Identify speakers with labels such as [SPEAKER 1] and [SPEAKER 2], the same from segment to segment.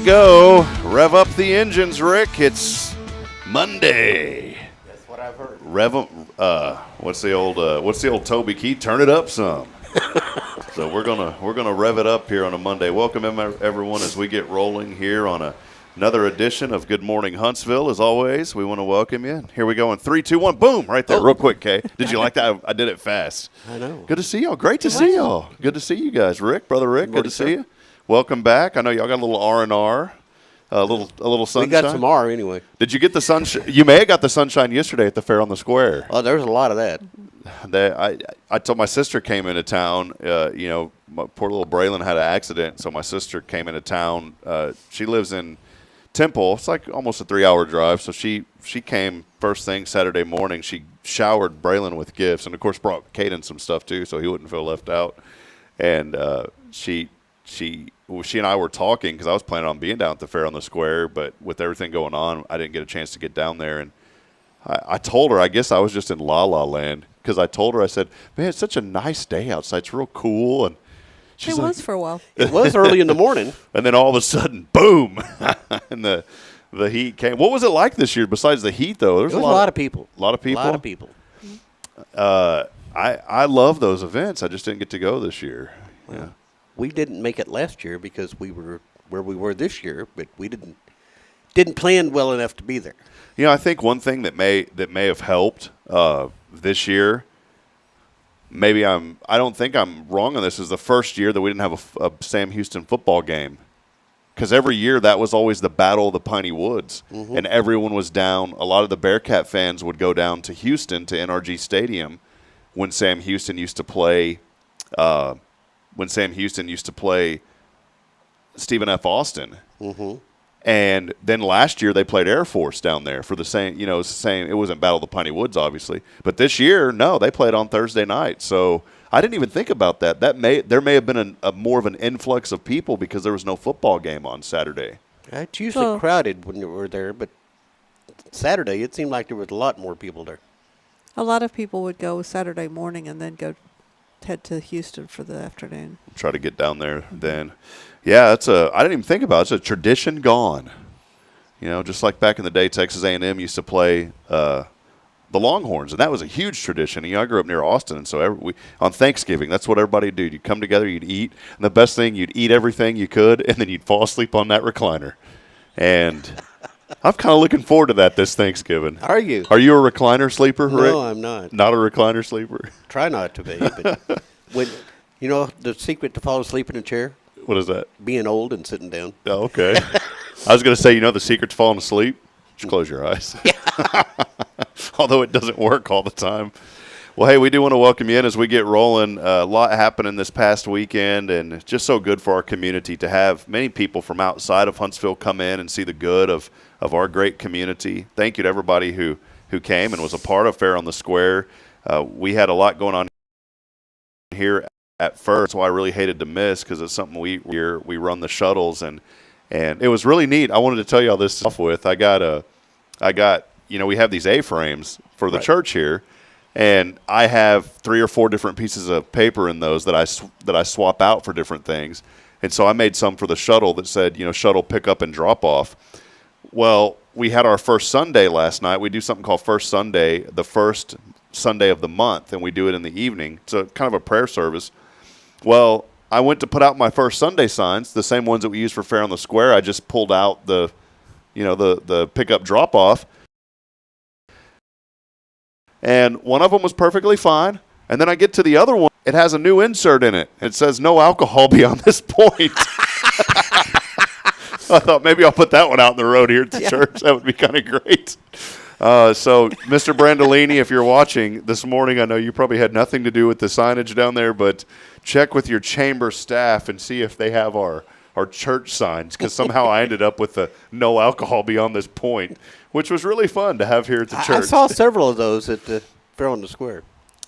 [SPEAKER 1] go. Rev up the engines, Rick. It's Monday.
[SPEAKER 2] That's what I've heard.
[SPEAKER 1] Rev 'em. What's the old Toby Keith? Turn it up some. So we're gonna rev it up here on a Monday. Welcome everyone as we get rolling here on another edition of Good Morning Huntsville. As always, we want to welcome you. Here we go in 3, 2, 1, boom! Right there, real quick, Kay. Did you like that? I did it fast.
[SPEAKER 2] I know.
[SPEAKER 1] Good to see y'all. Great to see y'all. Good to see you guys, Rick, brother Rick. Good to see you. Welcome back. I know y'all got a little R&R, a little sunshine.
[SPEAKER 2] We got some R anyway.
[SPEAKER 1] Did you get the sunshine? You may have got the sunshine yesterday at the fair on the square.
[SPEAKER 2] Oh, there was a lot of that.
[SPEAKER 1] I told my sister came into town. My poor little Braylon had an accident, so my sister came into town. She lives in Temple. It's like almost a 3-hour drive. So she came first thing Saturday morning. She showered Braylon with gifts, and of course brought Caden some stuff too, so he wouldn't feel left out. And she and I were talking because I was planning on being down at the fair on the square, but with everything going on, I didn't get a chance to get down there. And I told her, I guess I was just in La La Land, because I told her, I said, man, it's such a nice day outside. It's real cool. And
[SPEAKER 3] it was for a while.
[SPEAKER 2] It was early in the morning.
[SPEAKER 1] And then all of a sudden, boom, and the heat came. What was it like this year besides the heat, though?
[SPEAKER 2] There was a lot of people.
[SPEAKER 1] A lot of people?
[SPEAKER 2] A lot of people.
[SPEAKER 1] I love those events. I just didn't get to go this year.
[SPEAKER 2] Well,
[SPEAKER 1] yeah.
[SPEAKER 2] We didn't make it last year because we were where we were this year, but we didn't plan well enough to be there.
[SPEAKER 1] You know, I think one thing that may have helped this year, I don't think I'm wrong on this, is the first year that we didn't have a Sam Houston football game. Because every year that was always the Battle of the Piney Woods, and everyone was down. A lot of the Bearcat fans would go down to Houston, to NRG Stadium, when Sam Houston used to play Stephen F. Austin. Mm-hmm. And then last year they played Air Force down there for the same, it was the same. It wasn't Battle of the Piney Woods, obviously. But this year, no, they played on Thursday night. So I didn't even think about that. There may have been a more of an influx of people because there was no football game on Saturday.
[SPEAKER 2] It's usually crowded when you were there, but Saturday it seemed like there was a lot more people there.
[SPEAKER 3] A lot of people would go Saturday morning and then head to Houston for the afternoon.
[SPEAKER 1] Try to get down there then. Yeah, I didn't even think about it. It's a tradition gone. Just like back in the day, Texas A&M used to play the Longhorns, and that was a huge tradition. I grew up near Austin, and so on Thanksgiving, that's what everybody would do. You'd come together, you'd eat, and the best thing, you'd eat everything you could, and then you'd fall asleep on that recliner. And I'm kind of looking forward to that this Thanksgiving.
[SPEAKER 2] Are you?
[SPEAKER 1] Are you a recliner sleeper, Rick?
[SPEAKER 2] No, I'm not.
[SPEAKER 1] Not a recliner sleeper?
[SPEAKER 2] Try not to be. But the secret to fall asleep in a chair?
[SPEAKER 1] What is that?
[SPEAKER 2] Being old and sitting down.
[SPEAKER 1] Oh, okay. I was going to say, the secret to falling asleep? Just close your eyes. Although it doesn't work all the time. Well, hey, we do want to welcome you in as we get rolling. A lot happening this past weekend, and it's just so good for our community to have many people from outside of Huntsville come in and see the good of our great community. Thank you to everybody who came and was a part of Fair on the Square. We had a lot going on here at first, so I really hated to miss, because it's something we run the shuttles, and it was really neat. I wanted to tell you all this stuff with. I got we have these A-frames for the church here, and I have 3 or 4 different pieces of paper in those that I swap out for different things. And so I made some for the shuttle that said, shuttle pick up and drop off. Well, we had our first Sunday last night. We do something called First Sunday, the first Sunday of the month, and we do it in the evening. So kind of a prayer service. Well, I went to put out my first Sunday signs, the same ones that we use for Fair on the Square. I just pulled out the pickup drop off, and one of them was perfectly fine. And then I get to the other one; it has a new insert in it. It says "No alcohol beyond this point." I thought maybe I'll put that one out in the road here at the church. That would be kind of great. So, Mr. Brandolini, if you're watching this morning, I know you probably had nothing to do with the signage down there, but check with your chamber staff and see if they have our church signs, because somehow I ended up with the "No alcohol beyond this point," which was really fun to have here at the church.
[SPEAKER 2] I saw several of those at the Fair on the Square.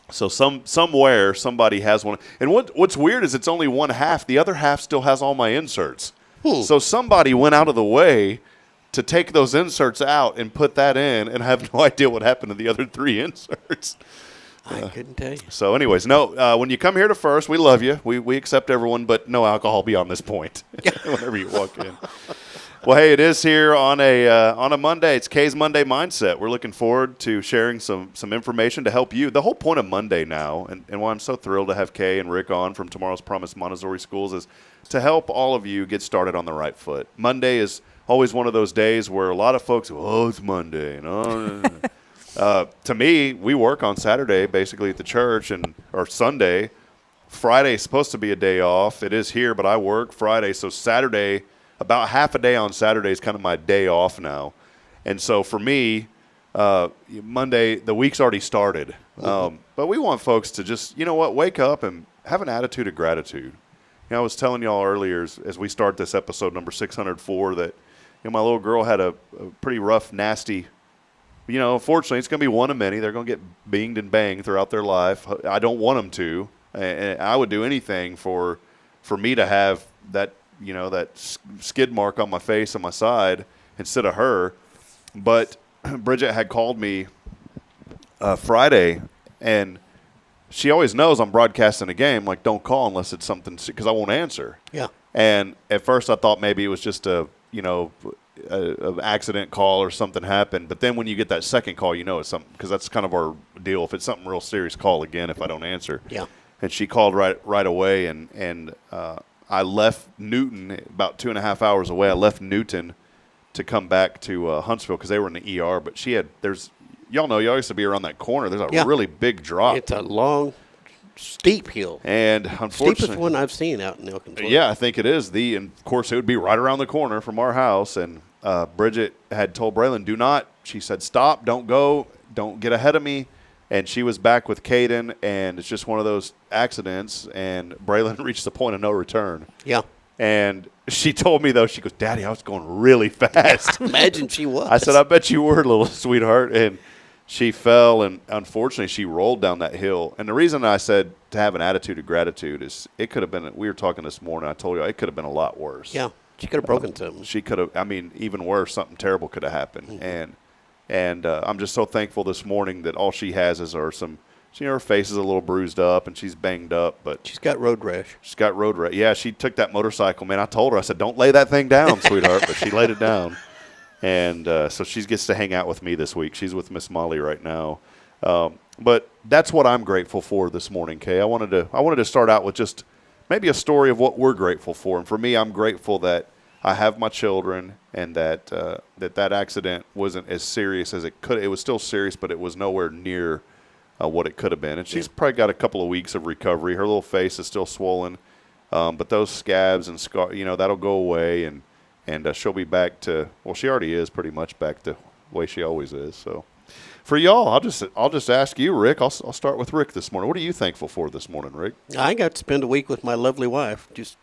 [SPEAKER 1] So somewhere somebody has one. And what's weird is it's only one half. The other half still has all my inserts. So somebody went out of the way to take those inserts out and put that in, and I have no idea what happened to the other 3 inserts.
[SPEAKER 2] I couldn't tell you.
[SPEAKER 1] So anyways, when you come here to First, we love you. We accept everyone, but no alcohol beyond this point whenever you walk in. Well, hey, it is here on a Monday. It's Kay's Monday Mindset. We're looking forward to sharing some information to help you. The whole point of Monday now, and why I'm so thrilled to have Kay and Rick on from Tomorrow's Promise Montessori Schools, is to help all of you get started on the right foot. Monday is always one of those days where a lot of folks go, oh, it's Monday. To me, we work on Saturday basically at the church or Sunday. Friday is supposed to be a day off. It is here, but I work Friday. So Saturday, about half a day on Saturday is kind of my day off now. And so for me, Monday, the week's already started. But we want folks to just, wake up and have an attitude of gratitude. I was telling y'all earlier as we start this episode number 604 that my little girl had a pretty rough, nasty, unfortunately it's going to be one of many. They're going to get binged and banged throughout their life. I don't want them to. And I would do anything for me to have that, that skid mark on my face and my side instead of her. But Bridget had called me Friday, and she always knows I'm broadcasting a game. Like, don't call unless it's something, because I won't answer.
[SPEAKER 2] Yeah.
[SPEAKER 1] And at first I thought maybe it was just a accident call or something happened. But then when you get that second call, it's something, because that's kind of our deal. If it's something real serious, call again if I don't answer.
[SPEAKER 2] Yeah.
[SPEAKER 1] And she called right away, and I left Newton about 2.5 hours away. I left Newton to come back to Huntsville because they were in the ER. But y'all know, y'all used to be around that corner. There's a really big drop.
[SPEAKER 2] It's a long, steep hill.
[SPEAKER 1] And unfortunately,
[SPEAKER 2] steepest one I've seen out in Elkins.
[SPEAKER 1] Yeah, I think it is. And of course, it would be right around the corner from our house. And Bridget had told Braylon, she said, stop, don't go, don't get ahead of me. And she was back with Caden, and it's just one of those accidents, and Braylon reached the point of no return.
[SPEAKER 2] Yeah.
[SPEAKER 1] And she told me, though, she goes, Daddy, I was going really fast.
[SPEAKER 2] Imagine she was.
[SPEAKER 1] I said, I bet you were, little sweetheart. And she fell, and unfortunately, she rolled down that hill. And the reason I said to have an attitude of gratitude is it could have been, we were talking this morning, I told you, it could have been a lot worse.
[SPEAKER 2] Yeah. She could have broken something.
[SPEAKER 1] She could have, even worse, something terrible could have happened. Mm-hmm. And I'm just so thankful this morning that all she has are some, her face is a little bruised up and she's banged up. But
[SPEAKER 2] she's got road rash.
[SPEAKER 1] She's got road rash. Yeah, she took that motorcycle, man. I told her, I said, don't lay that thing down, sweetheart. But she laid it down. And so she gets to hang out with me this week. She's with Miss Molly right now. But that's what I'm grateful for this morning, Kay. I wanted to start out with just maybe a story of what we're grateful for. And for me, I'm grateful that I have my children, and that accident wasn't as serious as it could. It was still serious, but it was nowhere near what it could have been. And she's probably got a couple of weeks of recovery. Her little face is still swollen, but those scabs and scar, that'll go away, and she'll be back to, well, she already is pretty much back to the way she always is. So, for y'all, I'll just ask you, Rick. I'll start with Rick this morning. What are you thankful for this morning, Rick?
[SPEAKER 2] I got to spend a week with my lovely wife, just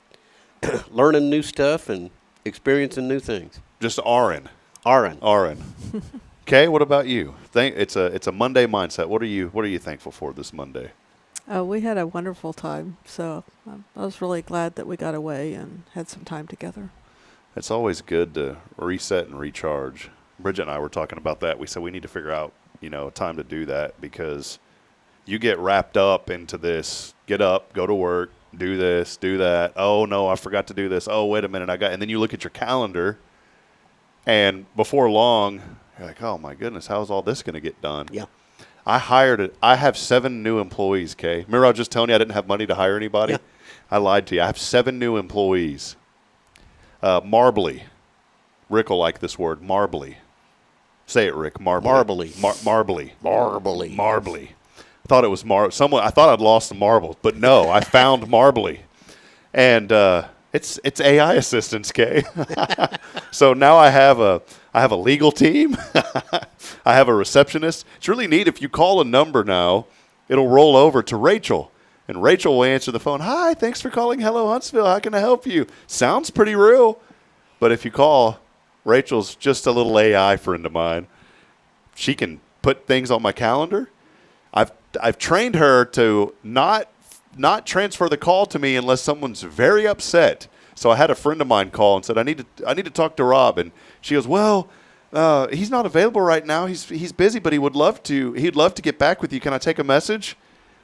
[SPEAKER 2] learning new stuff and experiencing new things.
[SPEAKER 1] Just RN. Okay, what about you? It's a Monday mindset. What are you thankful for this Monday?
[SPEAKER 3] We had a wonderful time, so I was really glad that we got away and had some time together.
[SPEAKER 1] It's always good to reset and recharge. Bridget and I were talking about that. We said we need to figure out, a time to do that, because you get wrapped up into this, get up, go to work, do this, do that. Oh, no, I forgot to do this. Oh, wait a minute, and then you look at your calendar, and before long, you're like, oh, my goodness, how's all this going to get done?
[SPEAKER 2] Yeah.
[SPEAKER 1] I have 7 new employees, Kay. Remember I was just telling you I didn't have money to hire anybody?
[SPEAKER 2] Yeah.
[SPEAKER 1] I lied to you. I have 7 new employees. Marbly. Rick will like this word, marbly. Say it, Rick. Marbly. Marbly. I thought it was I thought I'd lost the marbles, but no, I found marbly. And it's AI assistance, Kay. So now I have a legal team. I have a receptionist. It's really neat. If you call a number now, it'll roll over to Rachel. And Rachel will answer the phone. Hi, thanks for calling Hello Huntsville. How can I help you? Sounds pretty real. But if you call, Rachel's just a little AI friend of mine. She can put things on my calendar. I've trained her to not transfer the call to me unless someone's very upset. So I had a friend of mine call and said, I need to talk to Rob. And she goes, well, he's not available right now. He's busy, but he'd love to get back with you. Can I take a message?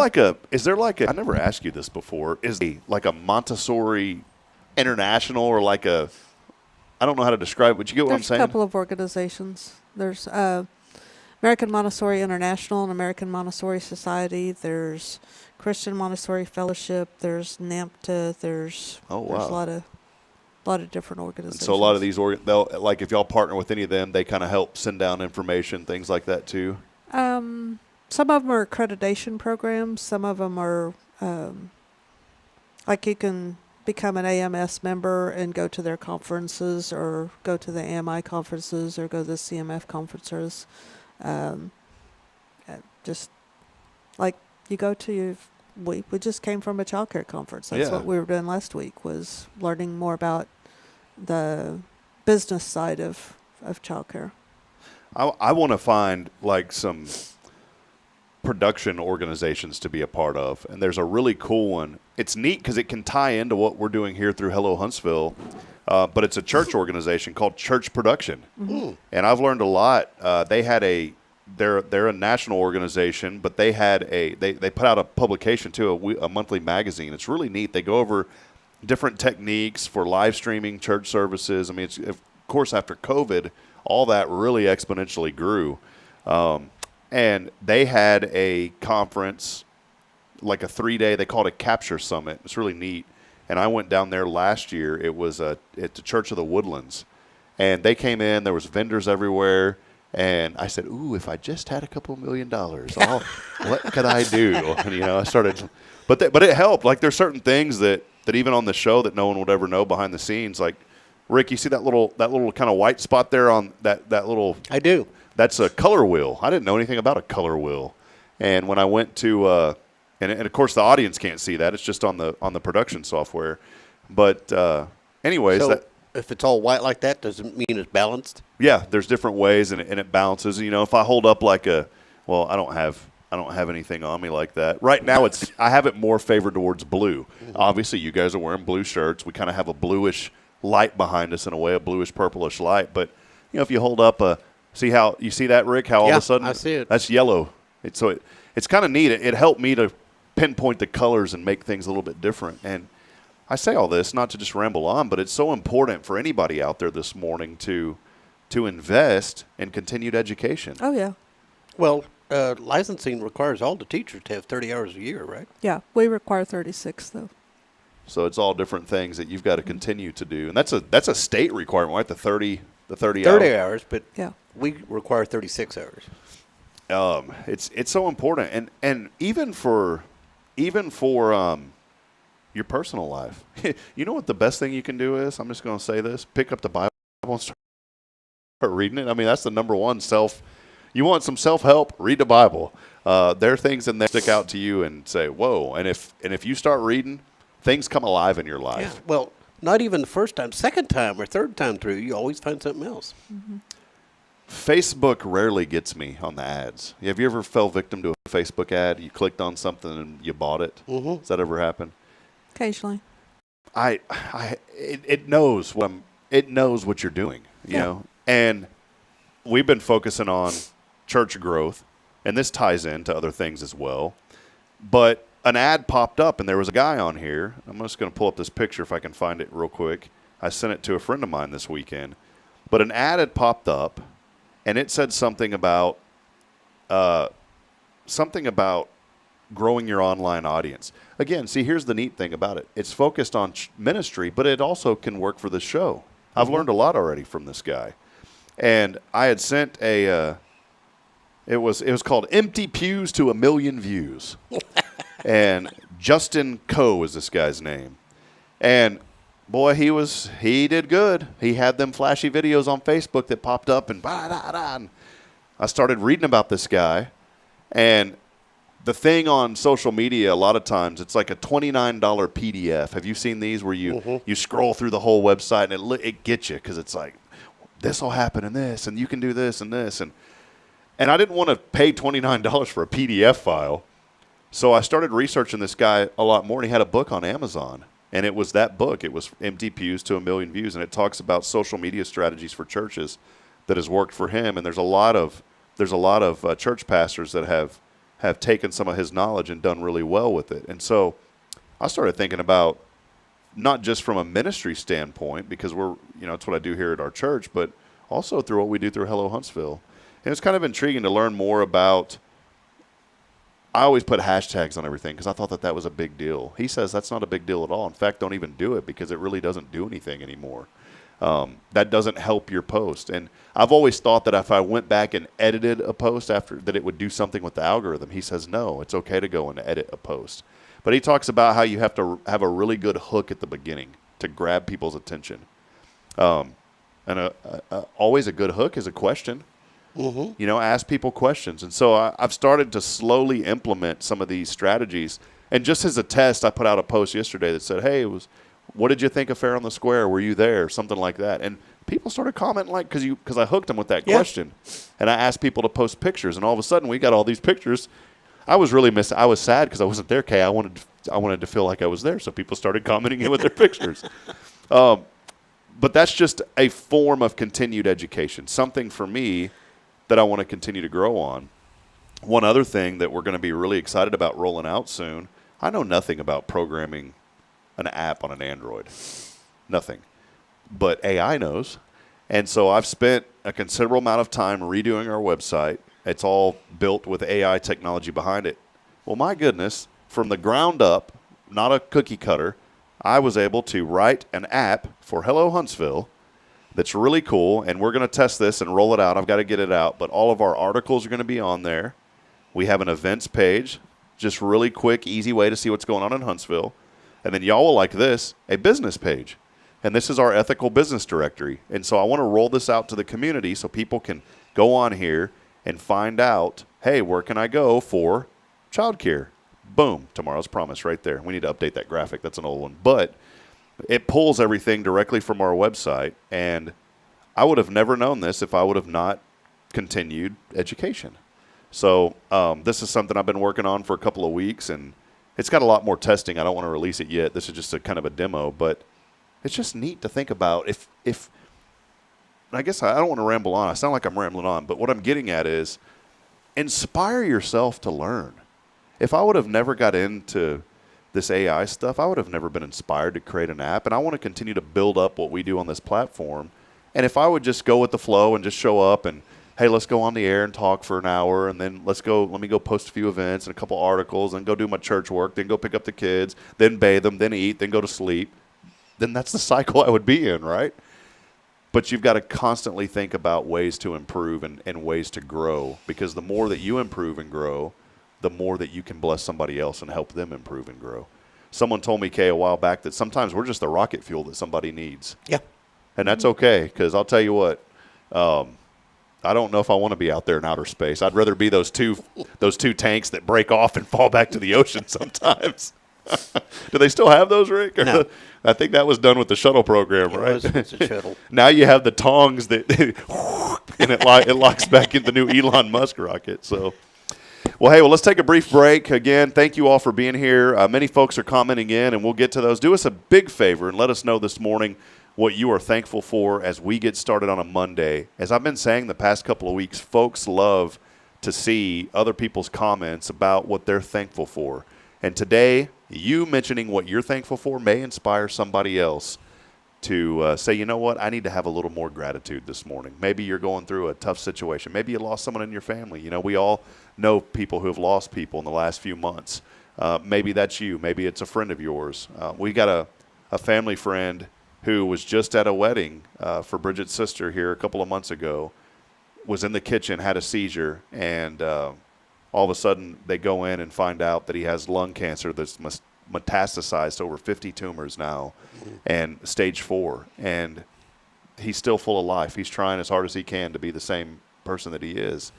[SPEAKER 1] I never asked you this before, like a Montessori International or like a, I don't know how to describe it, but you get what I'm saying?
[SPEAKER 3] There's a couple of organizations. There's American Montessori International and American Montessori Society. There's Christian Montessori Fellowship. There's NAMPTA. There's a lot of different organizations.
[SPEAKER 1] And so a lot of these, they'll, like if y'all partner with any of them, they kind of help send down information, things like that too?
[SPEAKER 3] Some of them are accreditation programs. Some of them are like you can become an AMS member and go to their conferences or go to the AMI conferences or go to the CMF conferences. Just like you go to, we just came from a childcare conference. That's what we were doing last week, was learning more about the business side of childcare.
[SPEAKER 1] I want to find like some production organizations to be a part of, and there's a really cool one. It's neat because it can tie into what we're doing here through Hello Huntsville, but it's a church organization called Church Production. Mm-hmm. And I've learned a lot. They're a national organization, but they had they put out a publication too, a monthly magazine. It's really neat. They go over different techniques for live streaming church services. I mean, it's, of course, after COVID, all that really exponentially grew. And they had a conference, like a 3-day, they called it Capture Summit. It's really neat. And I went down there last year. It was at the Church of the Woodlands. And they came in, there was vendors everywhere. And I said, ooh, if I just had a couple $1 million, what could I do? And, I started, but it helped. Like there's certain things that even on the show that no one would ever know behind the scenes. Like, Rick, you see that little kind of white spot there on that little?
[SPEAKER 2] I do.
[SPEAKER 1] That's a color wheel. I didn't know anything about a color wheel. And when I went to, and of course the audience can't see that. It's just on the production software. But anyways.
[SPEAKER 2] So if it's all white like that, does it mean it's balanced?
[SPEAKER 1] Yeah, there's different ways, and it balances. If I hold up like I don't have anything on me like that. Right now, I have it more favored towards blue. Mm-hmm. Obviously, you guys are wearing blue shirts. We kind of have a bluish light behind us in a way, a bluish purplish light. But if you hold up see how you see that, Rick? How all of a sudden
[SPEAKER 2] I see it.
[SPEAKER 1] That's yellow. It's kind of neat. It helped me to pinpoint the colors and make things a little bit different. And I say all this not to just ramble on, but it's so important for anybody out there this morning to invest in continued education.
[SPEAKER 3] Oh yeah.
[SPEAKER 2] Well, licensing requires all the teachers to have 30 hours a year, right?
[SPEAKER 3] Yeah, we require 36 though.
[SPEAKER 1] So it's all different things that you've got to continue to do, and that's a state requirement, right? The 30
[SPEAKER 2] hours, but
[SPEAKER 3] yeah,
[SPEAKER 2] we require 36 hours.
[SPEAKER 1] It's so important, and even for your personal life. You know what the best thing you can do is? I'm just going to say this: pick up the Bible and start reading it. I mean, that's the number one You want some self-help? Read the Bible. There are things in there that stick out to you and say, "Whoa!" And if you start reading, things come alive in your life.
[SPEAKER 2] Yeah. Well, not even the first time, second time or third time through, you always find something else.
[SPEAKER 3] Mm-hmm.
[SPEAKER 1] Facebook rarely gets me on the ads. Have you ever fell victim to a Facebook ad? You clicked on something and you bought it.
[SPEAKER 2] Mm-hmm.
[SPEAKER 1] Does that ever happen?
[SPEAKER 3] Occasionally.
[SPEAKER 1] It knows what you're doing, you know. And we've been focusing on church growth, and this ties into other things as well. But an ad popped up, and there was a guy on here. I'm just going to pull up this picture if I can find it real quick. I sent it to a friend of mine this weekend. But an ad had popped up, and it said something about growing your online audience. Again, see, here's the neat thing about it. It's focused on ministry, but it also can work for the show. I've learned a lot already from this guy. And I had sent it was called Empty Pews to 1 Million Views. And Justin Coe is this guy's name. And boy, he did good. He had them flashy videos on Facebook that popped up and I started reading about this guy. And the thing on social media, a lot of times, it's like a $29 PDF. Have you seen these where you scroll through the whole website and it gets you because it's like, this will happen and this, and you can do this and this. And I didn't want to pay $29 for a PDF file. So I started researching this guy a lot more, and he had a book on Amazon. And it was that book. It was Empty Pews to 1 Million Views, and it talks about social media strategies for churches that has worked for him. And there's a lot of church pastors that have have taken some of his knowledge and done really well with it. And so I started thinking about not just from a ministry standpoint, because it's what I do here at our church, but also through what we do through Hello Huntsville. And it's kind of intriguing to learn more about. I always put hashtags on everything because I thought that was a big deal. He says that's not a big deal at all. In fact, don't even do it because it really doesn't do anything anymore. That doesn't help your post. And I've always thought that if I went back and edited a post after that, it would do something with the algorithm. He says, no, it's okay to go and edit a post. But he talks about how you have to have a really good hook at the beginning to grab people's attention. And always a good hook is a question. Mm-hmm. Ask people questions. And so I've started to slowly implement some of these strategies. And just as a test, I put out a post yesterday that said, hey, what did you think of Fair on the Square? Were you there? Something like that. And people started commenting because I hooked them with that question. And I asked people to post pictures. And all of a sudden, we got all these pictures. I was really I was sad because I wasn't there, Kay. I wanted to feel like I was there. So people started commenting in with their pictures. But that's just a form of continued education, something for me that I want to continue to grow on. One other thing that we're going to be really excited about rolling out soon, I know nothing about programming an app on an Android. Nothing. But AI knows. And so I've spent a considerable amount of time redoing our website. It's all built with AI technology behind it. Well, my goodness, from the ground up, not a cookie cutter, I was able to write an app for Hello Huntsville that's really cool, and we're going to test this and roll it out. I've got to get it out, but all of our articles are going to be on there. We have an events page, just really quick, easy way to see what's going on in Huntsville. And then y'all will like this, a business page. And this is our ethical business directory. And so I want to roll this out to the community so people can go on here and find out, hey, where can I go for childcare? Boom, tomorrow's promise right there. We need to update that graphic. That's an old one. But it pulls everything directly from our website, and I would have never known this if I would have not continued education. So this is something I've been working on for a couple of weeks, and it's got a lot more testing. I don't want to release it yet. This is just a kind of a demo, but it's just neat to think about if I guess I don't want to ramble on. I sound like I'm rambling on, but what I'm getting at is inspire yourself to learn. If I would have never got into this AI stuff, I would have never been inspired to create an app, and I want to continue to build up what we do on this platform. And if I would just go with the flow and just show up and, hey, let's go on the air and talk for an hour, and then let me go post a few events and a couple articles, and go do my church work, then go pick up the kids, then bathe them, then eat, then go to sleep, then that's the cycle I would be in, right? But you've got to constantly think about ways to improve and ways to grow, because the more that you improve and grow, the more that you can bless somebody else and help them improve and grow. Someone told me, Kay, a while back that sometimes we're just the rocket fuel that somebody needs.
[SPEAKER 2] Yeah.
[SPEAKER 1] And that's okay, because I'll tell you what, I don't know if I want to be out there in outer space. I'd rather be those two tanks that break off and fall back to the ocean sometimes. Do they still have those, Rick?
[SPEAKER 2] No.
[SPEAKER 1] I think that was done with the shuttle program, right?
[SPEAKER 2] It's a shuttle.
[SPEAKER 1] Now you have the tongs that and it locks back in the new Elon Musk rocket. So, well, let's take a brief break. Again, thank you all for being here. Many folks are commenting in, and we'll get to those. Do us a big favor and let us know this morning what you are thankful for as we get started on a Monday. As I've been saying the past couple of weeks, folks love to see other people's comments about what they're thankful for. And today, you mentioning what you're thankful for may inspire somebody else to say, you know what, I need to have a little more gratitude this morning. Maybe you're going through a tough situation. Maybe you lost someone in your family. You know, we all know people who have lost people in the last few months. Maybe that's you. Maybe it's a friend of yours. We got a family friend who was just at a wedding for Bridget's sister here a couple of months ago, was in the kitchen, had a seizure, and all of a sudden they go in and find out that he has lung cancer that's metastasized to over 50 tumors now, and stage 4. And he's still full of life. He's trying as hard as he can to be the same person that he is.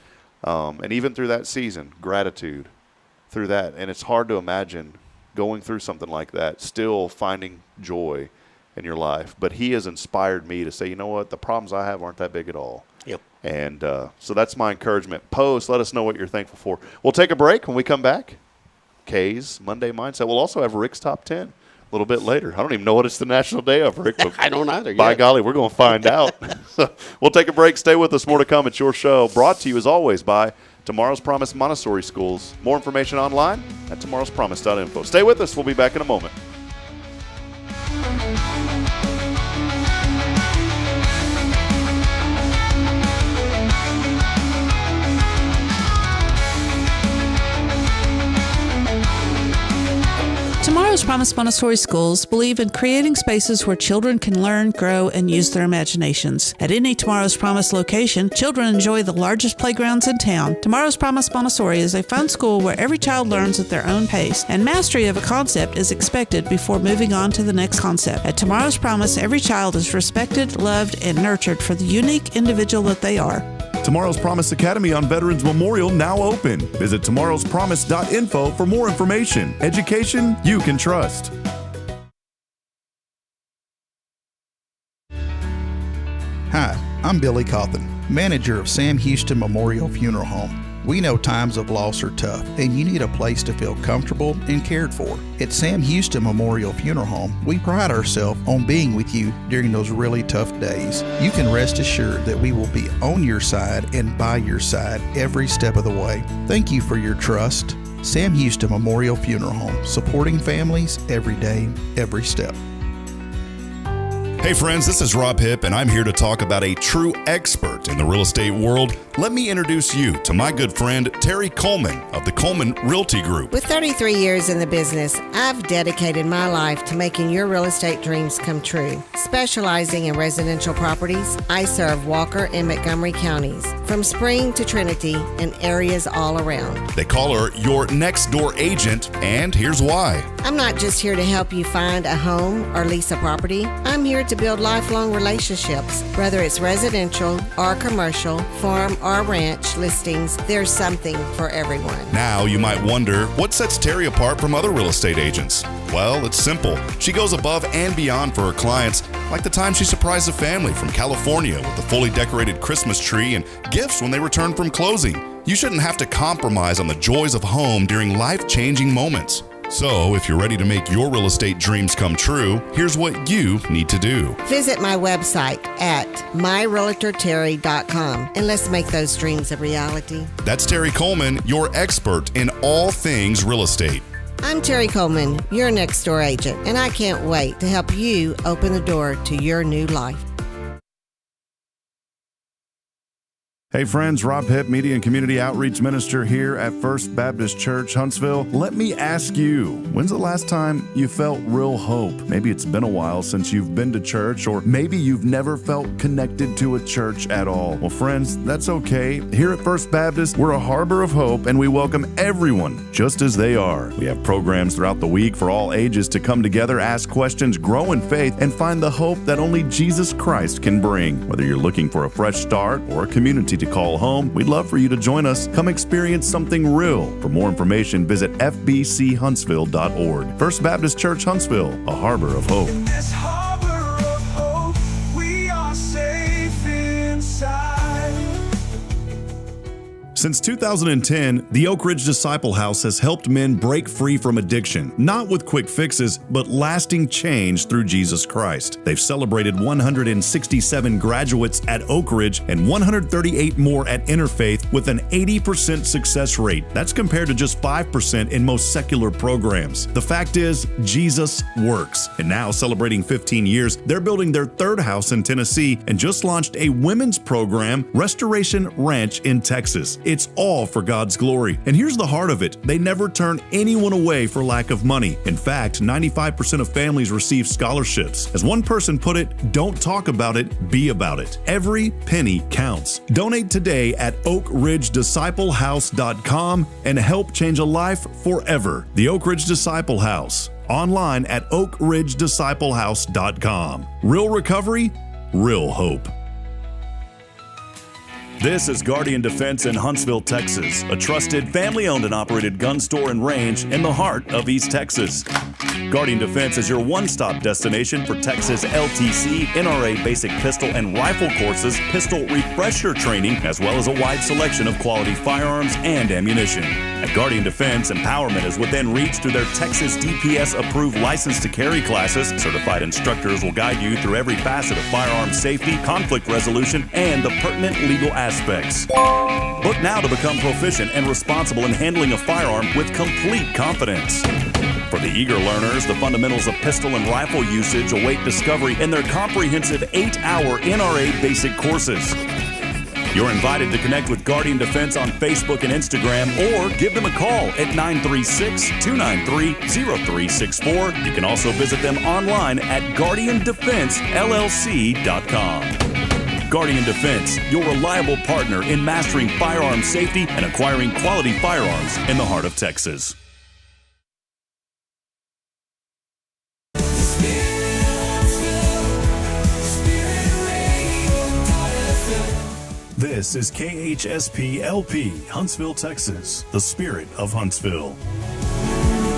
[SPEAKER 1] And even through that season, gratitude through that. And it's hard to imagine going through something like that, still finding joy in your life. But he has inspired me to say, you know what, the problems I have aren't that big at all.
[SPEAKER 2] Yep.
[SPEAKER 1] And so that's my encouragement. Post, let us know what you're thankful for. We'll take a break. When we come back, Kay's Monday Mindset. We'll also have Rick's Top 10 a little bit later. I don't even know what it's the national day of, Rick. But
[SPEAKER 2] I don't either.
[SPEAKER 1] by golly, we're going to find out. So we'll take a break. Stay with us. More to come. It's your show, brought to you as always by Tomorrow's Promise Montessori Schools. More information online at tomorrowspromise.info. Stay with us. We'll be back in a moment.
[SPEAKER 4] Tomorrow's Promise Montessori Schools believe in creating spaces where children can learn, grow, and use their imaginations. At any Tomorrow's Promise location, children enjoy the largest playgrounds in town. Tomorrow's Promise Montessori is a fun school where every child learns at their own pace, and mastery of a concept is expected before moving on to the next concept. At Tomorrow's Promise, every child is respected, loved, and nurtured for the unique individual that they are.
[SPEAKER 5] Tomorrow's Promise Academy on Veterans Memorial now open. Visit tomorrowspromise.info for more information. Education you can trust.
[SPEAKER 6] Hi, I'm Billy Cawthon, manager of Sam Houston Memorial Funeral Home. We know times of loss are tough, and you need a place to feel comfortable and cared for. At Sam Houston Memorial Funeral Home, we pride ourselves on being with you during those really tough days. You can rest assured that we will be on your side and by your side every step of the way. Thank you for your trust. Sam Houston Memorial Funeral Home, supporting families every day, every step.
[SPEAKER 5] Hey friends, this is Rob Hipp, and I'm here to talk about a true expert in the real estate world. Let me introduce you to my good friend, Terry Coleman of the Coleman Realty Group.
[SPEAKER 7] With 33 years in the business, I've dedicated my life to making your real estate dreams come true. Specializing in residential properties, I serve Walker and Montgomery counties, from Spring to Trinity and areas all around.
[SPEAKER 5] They call her your next door agent, and here's why.
[SPEAKER 7] I'm not just here to help you find a home or lease a property. I'm here to build lifelong relationships. Whether it's residential or commercial, farm or ranch listings, there's something for everyone.
[SPEAKER 5] Now you might wonder, what sets Terry apart from other real estate agents? Well, it's simple. She goes above and beyond for her clients, like the time she surprised a family from California with a fully decorated Christmas tree and gifts when they returned from closing. You shouldn't have to compromise on the joys of home during life-changing moments. So, if you're ready to make your real estate dreams come true, here's what you need to do.
[SPEAKER 7] Visit my website at myrealtorterry.com and let's make those dreams a reality.
[SPEAKER 5] That's Terry Coleman, your expert in all things real estate.
[SPEAKER 7] I'm Terry Coleman, your next door agent, and I can't wait to help you open the door to your new life.
[SPEAKER 5] Hey friends, Rob Hipp, Media and Community Outreach Minister here at First Baptist Church, Huntsville. Let me ask you, when's the last time you felt real hope? Maybe it's been a while since you've been to church, or maybe you've never felt connected to a church at all. Well, friends, that's okay. Here at First Baptist, we're a harbor of hope, and we welcome everyone just as they are. We have programs throughout the week for all ages to come together, ask questions, grow in faith, and find the hope that only Jesus Christ can bring. Whether you're looking for a fresh start or a community to call home, we'd love for you to join us. Come experience something real. For more information, visit fbchuntsville.org. First Baptist Church, Huntsville, a harbor of hope.
[SPEAKER 8] In this harbor of hope, we are safe inside.
[SPEAKER 5] Since 2010, the Oak Ridge Disciple House has helped men break free from addiction, not with quick fixes, but lasting change through Jesus Christ. They've celebrated 167 graduates at Oak Ridge and 138 more at Interfaith with an 80% success rate. That's compared to just 5% in most secular programs. The fact is, Jesus works. And now, celebrating 15 years, they're building their third house in Tennessee and just launched a women's program, Restoration Ranch in Texas. It's all for God's glory. And here's the heart of it. They never turn anyone away for lack of money. In fact, 95% of families receive scholarships. As one person put it, don't talk about it, be about it. Every penny counts. Donate today at oakridgedisciplehouse.com and help change a life forever. The Oak Ridge Disciple House. Online at oakridgedisciplehouse.com. Real recovery, real hope. This is Guardian Defense in Huntsville, Texas, a trusted family-owned and operated gun store and range in the heart of East Texas. Guardian Defense is your one-stop destination for Texas LTC, NRA basic pistol and rifle courses, pistol refresher training, as well as a wide selection of quality firearms and ammunition. At Guardian Defense, empowerment is within reach through their Texas DPS-approved license to carry classes. Certified instructors will guide you through every facet of firearm safety, conflict resolution, and the pertinent legal aspects aspects. Book now to become proficient and responsible in handling a firearm with complete confidence. For the eager learners, the fundamentals of pistol and rifle usage await discovery in their comprehensive 8-hour NRA basic courses. You're invited to connect with Guardian Defense on Facebook and Instagram or give them a call at 936-293-0364. You can also visit them online at guardiandefensellc.com. Guardian Defense, your reliable partner in mastering firearm safety and acquiring quality firearms in the heart of Texas. This is KHSP-LP, Huntsville, Texas, the spirit of Huntsville.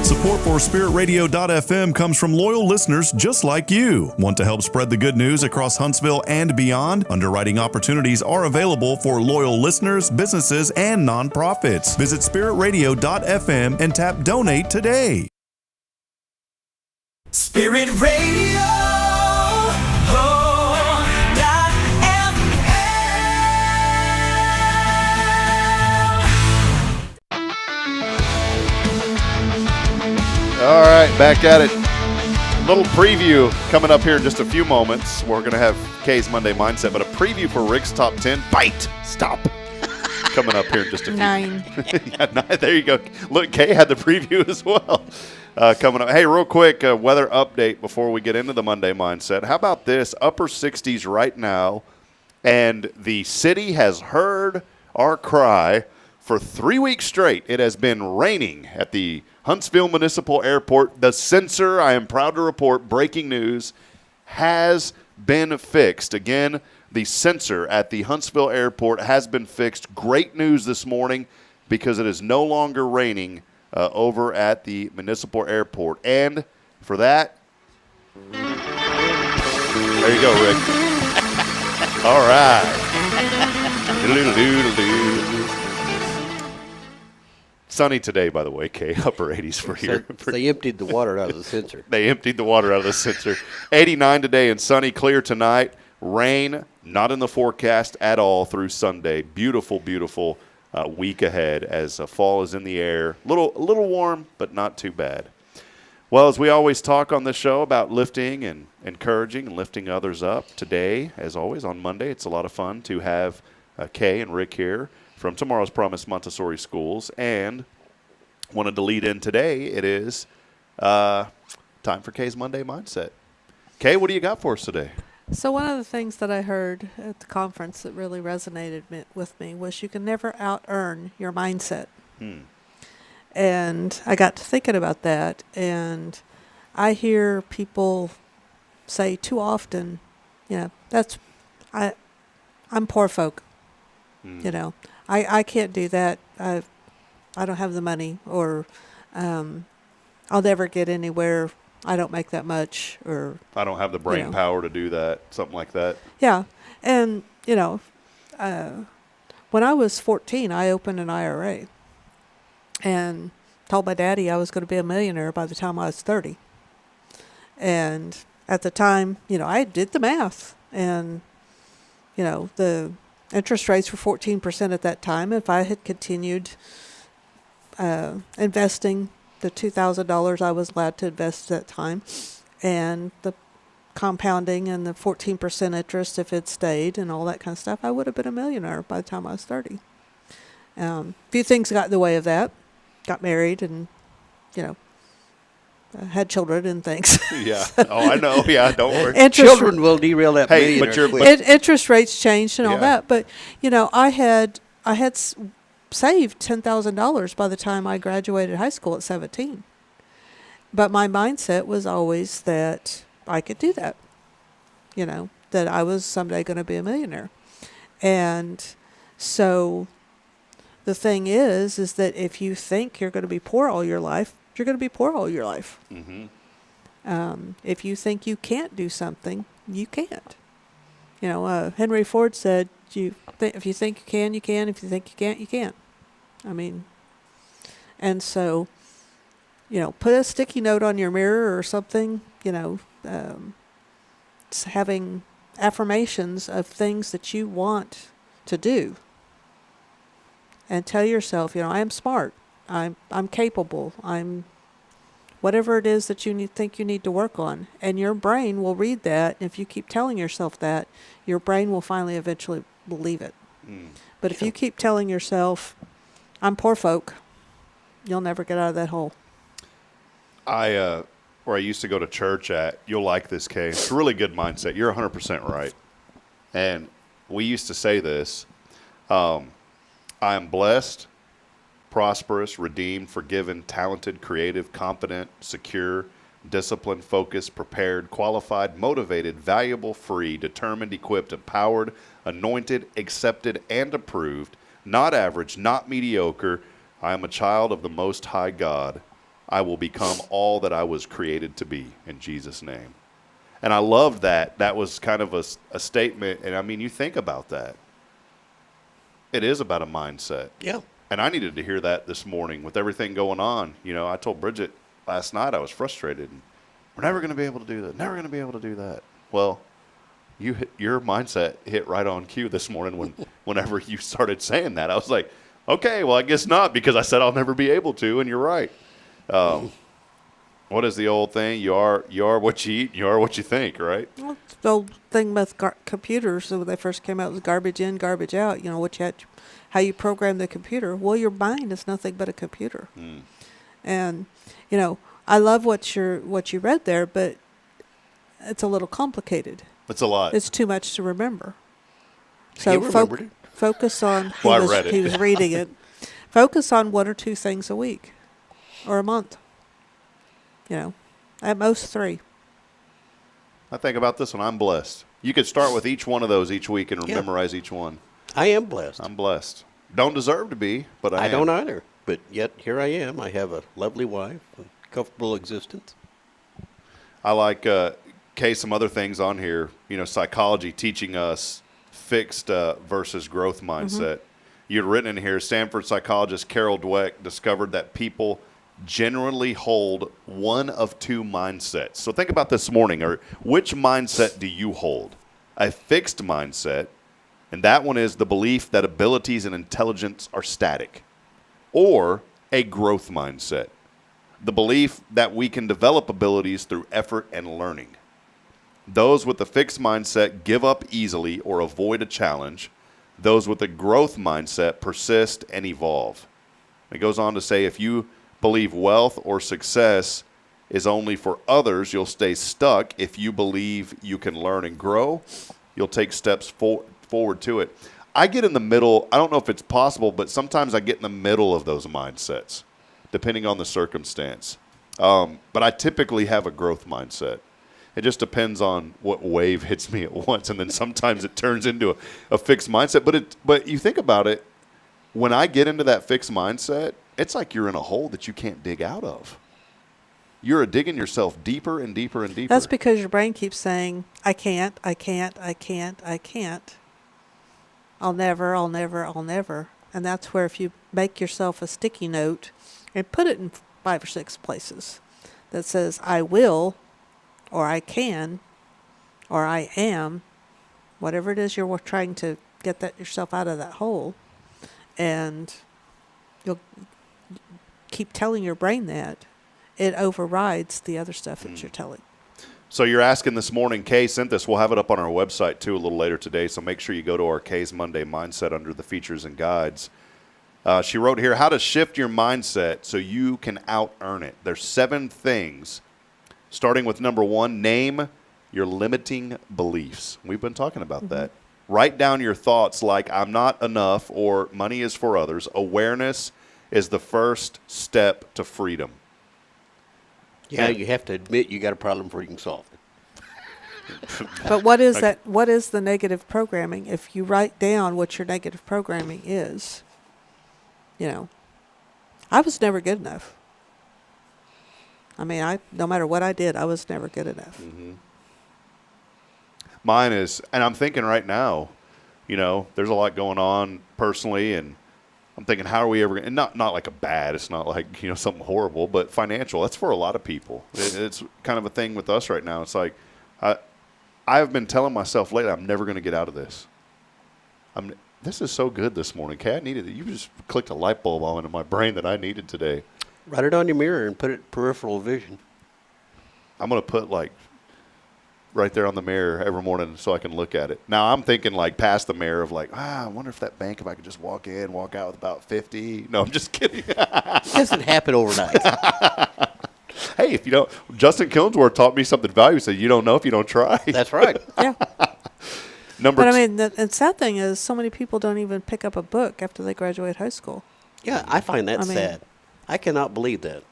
[SPEAKER 5] Support for SpiritRadio.fm comes from loyal listeners just like you. Want to help spread the good news across Huntsville and beyond? Underwriting opportunities are available for loyal listeners, businesses, and nonprofits. Visit SpiritRadio.fm and tap Donate today.
[SPEAKER 8] Spirit Radio.
[SPEAKER 1] All right, back at it. A little preview coming up here in just a few moments. We're going to have Kay's Monday Mindset, but a preview for Rick's Top 10. Bite! Stop! Coming up here in just a few.
[SPEAKER 3] 9.
[SPEAKER 1] Yeah, 9. There you go. Look, Kay had the preview as well. Coming up. Hey, real quick, weather update before we get into the Monday Mindset. How about this? Upper 60s right now, and the city has heard our cry for 3 weeks straight. It has been raining at the Huntsville Municipal Airport. The sensor, I am proud to report, breaking news, has been fixed. Again, the sensor at the Huntsville Airport has been fixed. Great news this morning because it is no longer raining over at the Municipal Airport. And for that, there you go, Rick. All right. Sunny today, by the way, Kay. Upper 80s for here.
[SPEAKER 2] So they emptied the water out of the sensor.
[SPEAKER 1] They emptied the water out of the sensor. 89 today and sunny, clear tonight. Rain not in the forecast at all through Sunday. Beautiful, beautiful week ahead as fall is in the air. A little warm, but not too bad. Well, as we always talk on this show about lifting and encouraging and lifting others up, today, as always, on Monday, it's a lot of fun to have Kay and Rick here from Tomorrow's Promise Montessori Schools, and wanted to lead in today. It is time for Kay's Monday Mindset. Kay, what do you got for us today?
[SPEAKER 3] So one of the things that I heard at the conference that really resonated with me was you can never out-earn your mindset. And I got to thinking about that, and I hear people say too often, I'm poor folk. I can't do that. I don't have the money, or I'll never get anywhere. I don't make that much, or
[SPEAKER 1] I don't have the brain power to do that, something like that.
[SPEAKER 3] Yeah, and when I was 14, I opened an IRA and told my daddy I was going to be a millionaire by the time I was 30. And at the time, I did the math, and the interest rates were 14% at that time. If I had continued investing the $2,000 I was allowed to invest at that time, and the compounding and the 14% interest if it stayed and all that kind of stuff, I would have been a millionaire by the time I was 30. A few things got in the way of that. Got married and, had children and things.
[SPEAKER 1] Yeah. Oh, I know. Yeah, don't worry.
[SPEAKER 2] Children will derail that millionaire quick.
[SPEAKER 3] Interest rates changed and all that. But, I had saved $10,000 by the time I graduated high school at 17. But my mindset was always that I could do that, that I was someday going to be a millionaire. And so the thing is that if you think you're going to be poor all your life, you're going to be poor all your life. Mm-hmm. If you think you can't do something, you can't. Henry Ford said, if you think you can, you can. If you think you can't, you can't. And so, put a sticky note on your mirror or something, having affirmations of things that you want to do. And tell yourself, I am smart. I'm capable. I'm whatever it is that you think you need to work on. And your brain will read that. And if you keep telling yourself that, your brain will finally eventually believe it. But if you keep telling yourself, I'm poor folk, you'll never get out of that hole.
[SPEAKER 1] Where I used to go to church at, you'll like this case. It's a really good mindset. You're 100% right. And we used to say this, I am blessed, prosperous, redeemed, forgiven, talented, creative, confident, secure, disciplined, focused, prepared, qualified, motivated, valuable, free, determined, equipped, empowered, anointed, accepted, and approved, not average, not mediocre. I am a child of the Most High God. I will become all that I was created to be in Jesus' name. And I loved that. That was kind of a statement. And I mean, you think about that. It is about a mindset.
[SPEAKER 2] Yeah.
[SPEAKER 1] And I needed to hear that this morning with everything going on. I told Bridget last night I was frustrated. And we're never going to be able to do that. Never going to be able to do that. Well, your mindset hit right on cue this morning whenever you started saying that. I was like, okay, well, I guess not, because I said I'll never be able to, and you're right. What is the old thing? You are what you eat, you are what you think, right?
[SPEAKER 3] Well, it's the old thing with computers, so when they first came out, it was garbage in, garbage out. How you program the computer. Well, your mind is nothing but a computer. And, I love what you read there, but it's a little complicated.
[SPEAKER 1] It's a lot.
[SPEAKER 3] It's too much to remember. So
[SPEAKER 2] He remembered it.
[SPEAKER 3] focus on.
[SPEAKER 1] Well, I read it.
[SPEAKER 3] He was reading it. Focus on 1 or 2 things a week, or a month. At most 3.
[SPEAKER 1] I think about this, and I'm blessed. You could start with each one of those each week and memorize each one.
[SPEAKER 2] I am blessed.
[SPEAKER 1] I'm blessed. Don't deserve to be, but I am.
[SPEAKER 2] don't either. But yet here I am. I have a lovely wife, a comfortable existence.
[SPEAKER 1] I like, some other things on here. Psychology teaching us fixed versus growth mindset. You'd written in here, Stanford psychologist Carol Dweck discovered that people generally hold one of 2 mindsets. So think about this morning, or which mindset do you hold? A fixed mindset, and that one is the belief that abilities and intelligence are static, or a growth mindset, the belief that we can develop abilities through effort and learning. Those with a fixed mindset give up easily or avoid a challenge. Those with a growth mindset persist and evolve. It goes on to say, if you believe wealth or success is only for others, you'll stay stuck. If you believe you can learn and grow, you'll take steps forward to it. I get in the middle. I don't know if it's possible, but sometimes I get in the middle of those mindsets, depending on the circumstance. But I typically have a growth mindset. It just depends on what wave hits me at once, and then sometimes it turns into a fixed mindset. But you think about it, when I get into that fixed mindset, it's like you're in a hole that you can't dig out of. You're digging yourself deeper and deeper and deeper.
[SPEAKER 3] That's because your brain keeps saying, I can't, I can't, I can't, I can't. I'll never, I'll never, I'll never. And that's where if you make yourself a sticky note and put it in 5 or 6 places that says, I will, or I can, or I am, whatever it is you're trying to get yourself out of that hole, and you'll keep telling your brain that, it overrides the other stuff that you're telling.
[SPEAKER 1] So you're asking this morning, Kay sent this. We'll have it up on our website, too, a little later today, so make sure you go to our Kay's Monday Mindset under the features and guides. She wrote here, how to shift your mindset so you can out-earn it. There's 7 things, starting with number 1, name your limiting beliefs. We've been talking about that. Write down your thoughts like, I'm not enough, or money is for others. Awareness is the first step to freedom.
[SPEAKER 2] Yeah, you have to admit you got a problem before you can solve it.
[SPEAKER 3] But what is that? What is the negative programming? If you write down what your negative programming is, I was never good enough. I mean, no matter what I did, I was never good enough.
[SPEAKER 1] Mine is, and I'm thinking right now, there's a lot going on personally, and I'm thinking, how are we ever going to, not like a bad, it's not like, something horrible, but financial. That's for a lot of people. It's kind of a thing with us right now. It's like, I've been telling myself lately, I'm never going to get out of this. This is so good this morning, Kay. I needed it. You just clicked a light bulb on into my brain that I needed today.
[SPEAKER 2] Write it on your mirror and put it peripheral vision.
[SPEAKER 1] I'm going to put right there on the mirror every morning so I can look at it. Now I'm thinking past the mirror of I wonder if that bank, if I could just walk out with about 50. No, I'm just kidding.
[SPEAKER 2] It doesn't happen overnight.
[SPEAKER 1] Hey, if you don't, Justin Killingsworth taught me something valuable. He said, you don't know if you don't try.
[SPEAKER 2] That's right.
[SPEAKER 3] Yeah.
[SPEAKER 1] Number
[SPEAKER 3] But I mean, the sad thing is so many people don't even pick up a book after they graduate high school.
[SPEAKER 2] Yeah, I find that
[SPEAKER 3] I mean-
[SPEAKER 2] sad. I cannot believe that.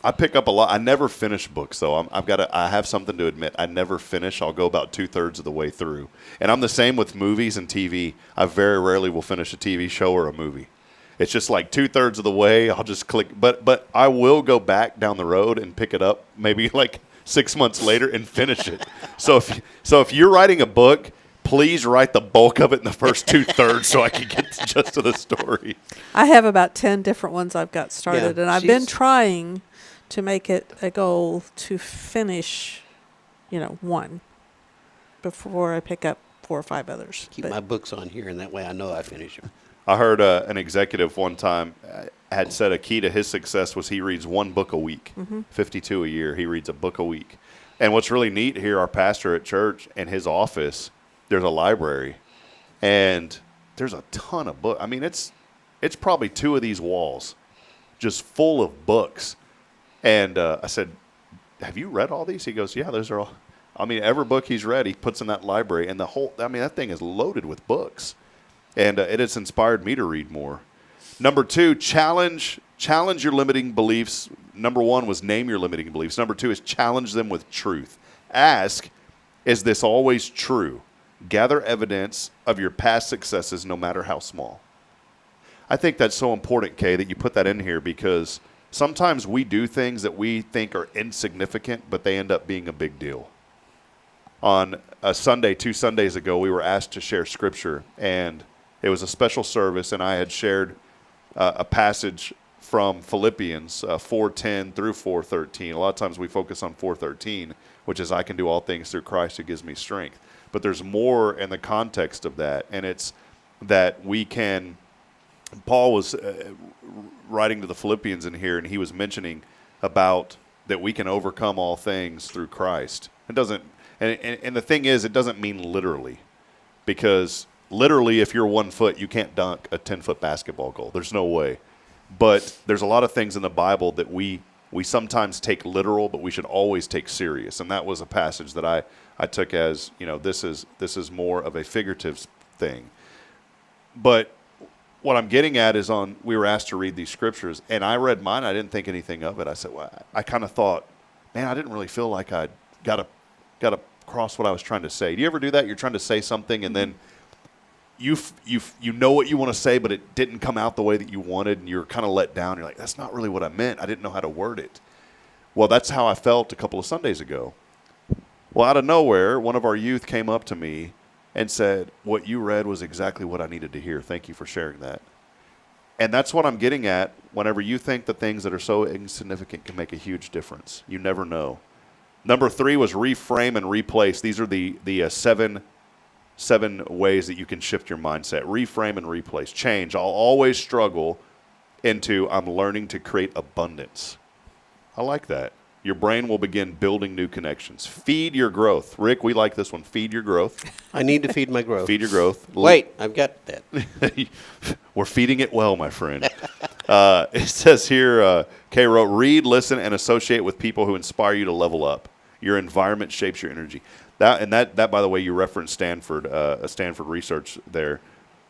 [SPEAKER 1] I pick up a lot. I never finish books, though. I have something to admit. I never finish. I'll go about 2/3 of the way through. And I'm the same with movies and TV. I very rarely will finish a TV show or a movie. It's just 2/3 of the way. I'll just click. But I will go back down the road and pick it up maybe 6 months later and finish it. So if you're writing a book, please write the bulk of it in the first 2/3 so I can get just to the story.
[SPEAKER 3] I have about 10 different ones I've got started,
[SPEAKER 2] Yeah,
[SPEAKER 3] and I've been
[SPEAKER 2] she's-
[SPEAKER 3] trying to make it a goal to finish, one before I pick up 4 or 5 others.
[SPEAKER 2] Keep
[SPEAKER 3] But
[SPEAKER 2] my books on here, and that way I know I finish them.
[SPEAKER 1] I heard an executive one time had said a key to his success was he reads one book a week, 52 a year. He reads a book a week. And what's really neat here, our pastor at church and his office, there's a library, and there's a ton of books. I mean, it's probably 2 of these walls just full of books. And I said, have you read all these? He goes, yeah, those are all. I mean, every book he's read, he puts in that library. And that thing is loaded with books. And it has inspired me to read more. Number 2, challenge your limiting beliefs. Number 1 was name your limiting beliefs. Number 2 is challenge them with truth. Ask, is this always true? Gather evidence of your past successes, no matter how small. I think that's so important, Kay, that you put that in here, because sometimes we do things that we think are insignificant, but they end up being a big deal. On a Sunday, 2 Sundays ago, we were asked to share scripture, and it was a special service, and I had shared a passage from Philippians 4:10 through 4:13. A lot of times we focus on 4:13, which is I can do all things through Christ who gives me strength. But there's more in the context of that, and it's that we can. Paul was writing to the Philippians in here, and he was mentioning about that we can overcome all things through Christ. It doesn't, and the thing is, it doesn't mean literally, because literally, if you're 1 foot, you can't dunk a 10-foot basketball goal. There's no way. But there's a lot of things in the Bible that we sometimes take literal, but we should always take serious. And that was a passage that I took as, this is more of a figurative thing. But what I'm getting at is we were asked to read these scriptures, and I read mine. I didn't think anything of it. I said, well, I kind of thought, man, I didn't really feel like I got across what I was trying to say. Do you ever do that? You're trying to say something, and then you know what you want to say, but it didn't come out the way that you wanted, and you're kind of let down. You're like, that's not really what I meant. I didn't know how to word it. Well, that's how I felt a couple of Sundays ago. Well, out of nowhere, one of our youth came up to me and said, what you read was exactly what I needed to hear. Thank you for sharing that. And that's what I'm getting at. Whenever you think the things that are so insignificant can make a huge difference, you never know. Number 3 was reframe and replace. These are the 7 ways that you can shift your mindset. Reframe and replace. Change. I'll always struggle into I'm learning to create abundance. I like that. Your brain will begin building new connections. Feed your growth. Rick, we like this one. Feed your growth.
[SPEAKER 2] I need to feed my growth.
[SPEAKER 1] Feed your growth.
[SPEAKER 2] Wait, I've got that.
[SPEAKER 1] We're feeding it well, my friend. It says here, Kay wrote, read, listen, and associate with people who inspire you to level up. Your environment shapes your energy. That, by the way, you referenced Stanford research there.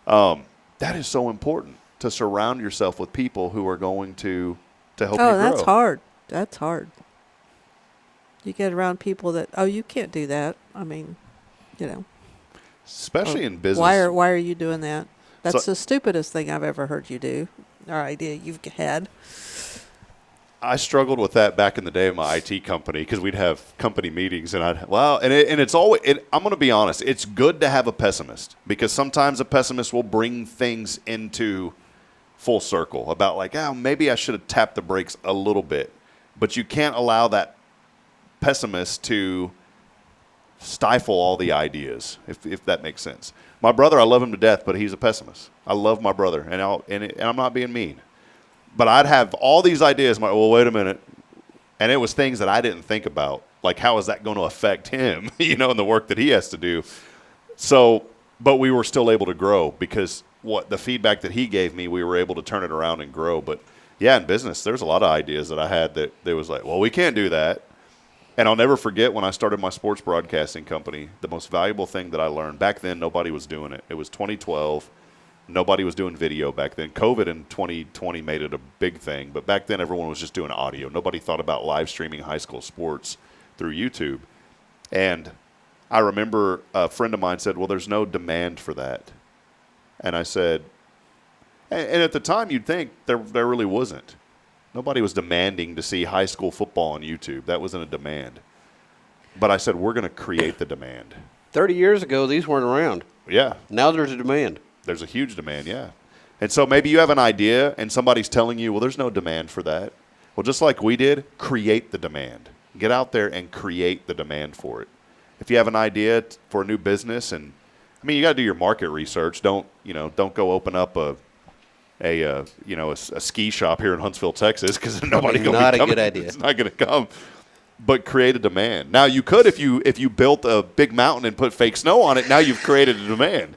[SPEAKER 1] That is so important, to surround yourself with people who are going to help you grow.
[SPEAKER 3] Oh, that's hard. That's hard. You get around people that, you can't do that. I mean,
[SPEAKER 1] Especially in business.
[SPEAKER 3] Why are you doing that? That's
[SPEAKER 1] So-
[SPEAKER 3] the stupidest thing I've ever heard you do, or idea you've had.
[SPEAKER 1] I struggled with that back in the day of my IT company, because we'd have company meetings, and it's always. I'm going to be honest. It's good to have a pessimist, because sometimes a pessimist will bring things into full circle about maybe I should have tapped the brakes a little bit, but you can't allow that pessimist to stifle all the ideas, if that makes sense. My brother, I love him to death, but he's a pessimist. I love my brother, and I'm not being mean. But I'd have all these ideas. Well, wait a minute. And it was things that I didn't think about. Like, how is that going to affect him, and the work that he has to do? So, but we were still able to grow because the feedback that he gave me, we were able to turn it around and grow. But, yeah, in business, there's a lot of ideas that I had that was like, well, we can't do that. And I'll never forget when I started my sports broadcasting company, the most valuable thing that I learned. Back then, nobody was doing it. It was 2012. Nobody was doing video back then. COVID in 2020 made it a big thing. But back then, everyone was just doing audio. Nobody thought about live streaming high school sports through YouTube. And I remember a friend of mine said, well, there's no demand for that. And I said, and at the time, you'd think there really wasn't. Nobody was demanding to see high school football on YouTube. That wasn't a demand. But I said, we're going to create the demand.
[SPEAKER 2] 30 years ago, these weren't around.
[SPEAKER 1] Yeah.
[SPEAKER 2] Now there's a demand.
[SPEAKER 1] There's a huge demand, yeah. And so maybe you have an idea and somebody's telling you, well, there's no demand for that. Well, just like we did, create the demand. Get out there and create the demand for it. If you have an idea for a new business, and I mean, you got to do your market research. Don't go open up a ski shop here in Huntsville, Texas, because nobody going to
[SPEAKER 2] Not
[SPEAKER 1] be coming.
[SPEAKER 2] a good idea.
[SPEAKER 1] It's not going to come. But create a demand. Now you could if you built a big mountain and put fake snow on it. Now you've created a demand.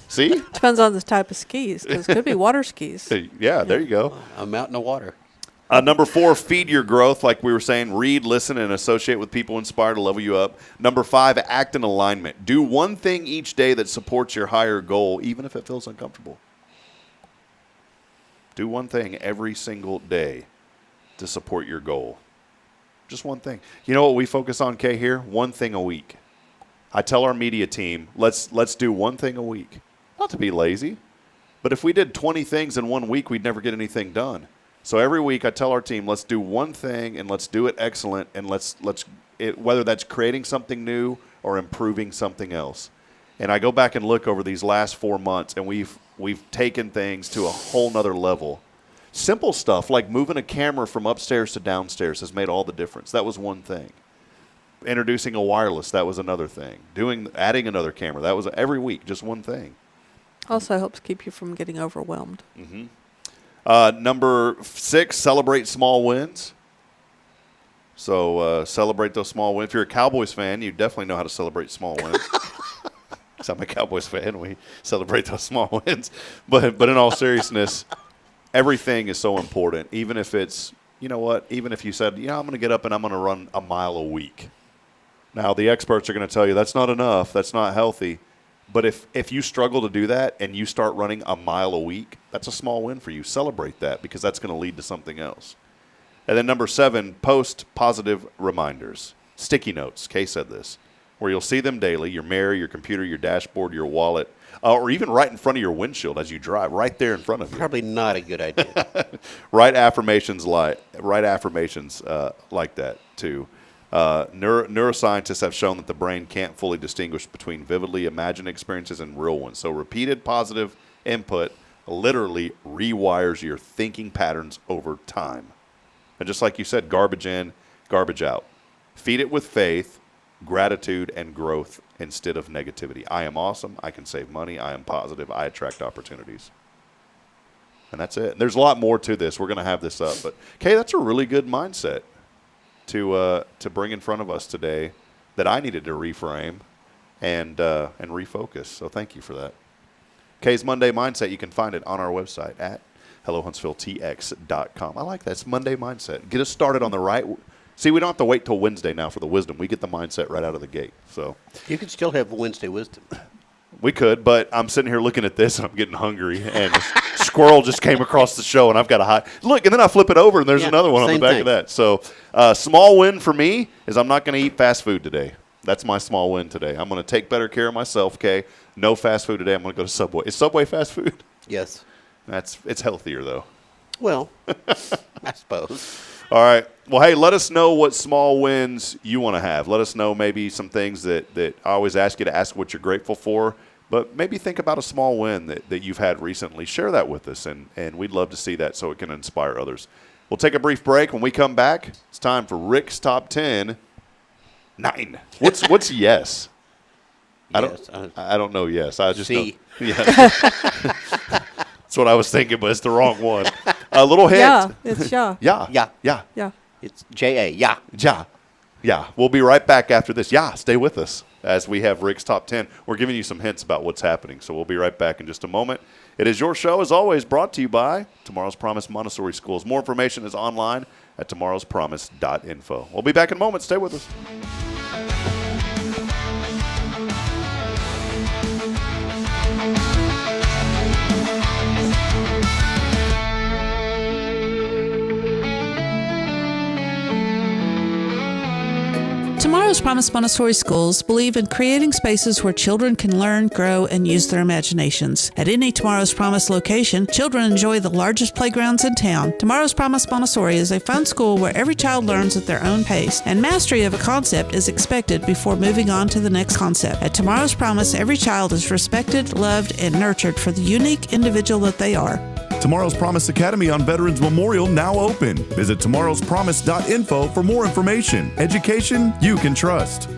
[SPEAKER 1] See?
[SPEAKER 3] Depends on the type of skis, because it could be water skis.
[SPEAKER 1] Yeah, there you go.
[SPEAKER 2] A mountain of water.
[SPEAKER 1] Number 4, feed your growth. Like we were saying, read, listen, and associate with people inspired to level you up. Number 5, act in alignment. Do one thing each day that supports your higher goal, even if it feels uncomfortable. Do one thing every single day to support your goal. Just one thing. You know what we focus on, Kay, here? One thing a week. I tell our media team, let's do one thing a week. Not to be lazy, but if we did 20 things in 1 week, we'd never get anything done. So every week I tell our team, let's do one thing and let's do it excellent, and whether that's creating something new or improving something else. And I go back and look over these last 4 months, and we've taken things to a whole nother level. Simple stuff like moving a camera from upstairs to downstairs has made all the difference. That was one thing. Introducing a wireless, that was another thing. Adding another camera, that was every week, just one thing.
[SPEAKER 3] Also helps keep you from getting overwhelmed.
[SPEAKER 1] Mm-hmm. Number 6, celebrate small wins. So celebrate those small wins. If you're a Cowboys fan, you definitely know how to celebrate small wins. Because I'm a Cowboys fan, we celebrate those small wins. But in all seriousness, everything is so important. Even if it's, even if you said, I'm going to get up and I'm going to run a mile a week. Now, the experts are going to tell you that's not enough, that's not healthy. But if you struggle to do that and you start running a mile a week, that's a small win for you. Celebrate that, because that's going to lead to something else. And then number 7, post positive reminders. Sticky notes. Kay said this, where you'll see them daily, your mirror, your computer, your dashboard, your wallet, or even right in front of your windshield as you drive, right there in front of you.
[SPEAKER 2] Probably not a good idea.
[SPEAKER 1] Write affirmations like that too. Neuroscientists have shown that the brain can't fully distinguish between vividly imagined experiences and real ones. So repeated positive input literally rewires your thinking patterns over time. And just like you said, garbage in, garbage out. Feed it with faith, gratitude, and growth instead of negativity. I am awesome. I can save money. I am positive. I attract opportunities. And that's it. There's a lot more to this. We're going to have this up. But, Kay, that's a really good mindset to bring in front of us today that I needed to reframe and refocus. So thank you for that. Kay's Monday Mindset, you can find it on our website at hellohuntsvilletx.com. I like that. It's Monday Mindset. Get us started on the right. See, we don't have to wait till Wednesday now for the wisdom. We get the mindset right out of the gate. So
[SPEAKER 2] You could still have Wednesday wisdom.
[SPEAKER 1] we could, but I'm sitting here looking at this and I'm getting hungry. And a squirrel just came across the show and I've got to hide. Look, and then I flip it over and there's another one on the back of that. So small win for me is I'm not going to eat fast food today. That's my small win today. I'm going to take better care of myself, Kay. No fast food today. I'm going to go to Subway. Is Subway fast food?
[SPEAKER 2] Yes.
[SPEAKER 1] It's healthier, though.
[SPEAKER 2] Well, I suppose.
[SPEAKER 1] All right. Well, hey, let us know what small wins you want to have. Let us know maybe some things that I always ask you to ask what you're grateful for. But maybe think about a small win that you've had recently. Share that with us, and we'd love to see that so it can inspire others. We'll take a brief break. When we come back, it's time for Rick's Top 10. 9. What's yes? I
[SPEAKER 2] Yes,
[SPEAKER 1] don't know yes. I just
[SPEAKER 2] C.
[SPEAKER 1] know. Yeah. That's what I was thinking, but it's the wrong one. A little hint.
[SPEAKER 3] Yeah, it's yeah.
[SPEAKER 1] Yeah.
[SPEAKER 2] Yeah.
[SPEAKER 1] Yeah.
[SPEAKER 3] Yeah.
[SPEAKER 2] It's J-A. Yeah.
[SPEAKER 1] Yeah. Yeah. We'll be right back after this. Yeah. Stay with us as we have Rick's Top 10. We're giving you some hints about what's happening, so we'll be right back in just a moment. It is your show, as always, brought to you by Tomorrow's Promise Montessori Schools. More information is online at tomorrowspromise.info. We'll be back in a moment. Stay with us.
[SPEAKER 4] Tomorrow's Promise Montessori Schools believe in creating spaces where children can learn, grow, and use their imaginations. At any Tomorrow's Promise location, children enjoy the largest playgrounds in town. Tomorrow's Promise Montessori is a fun school where every child learns at their own pace, and mastery of a concept is expected before moving on to the next concept. At Tomorrow's Promise, every child is respected, loved, and nurtured for the unique individual that they are.
[SPEAKER 5] Tomorrow's Promise Academy on Veterans Memorial now open. Visit tomorrowspromise.info for more information. Education you can trust.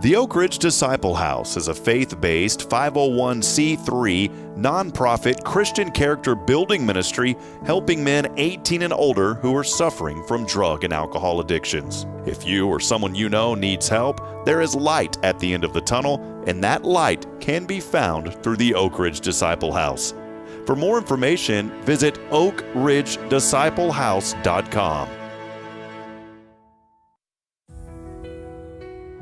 [SPEAKER 5] The Oak Ridge Disciple House is a faith-based 501c3 nonprofit Christian character building ministry helping men 18 and older who are suffering from drug and alcohol addictions. If you or someone you know needs help, there is light at the end of the tunnel, and that light can be found through the Oak Ridge Disciple House. For more information, visit oakridgedisciplehouse.com.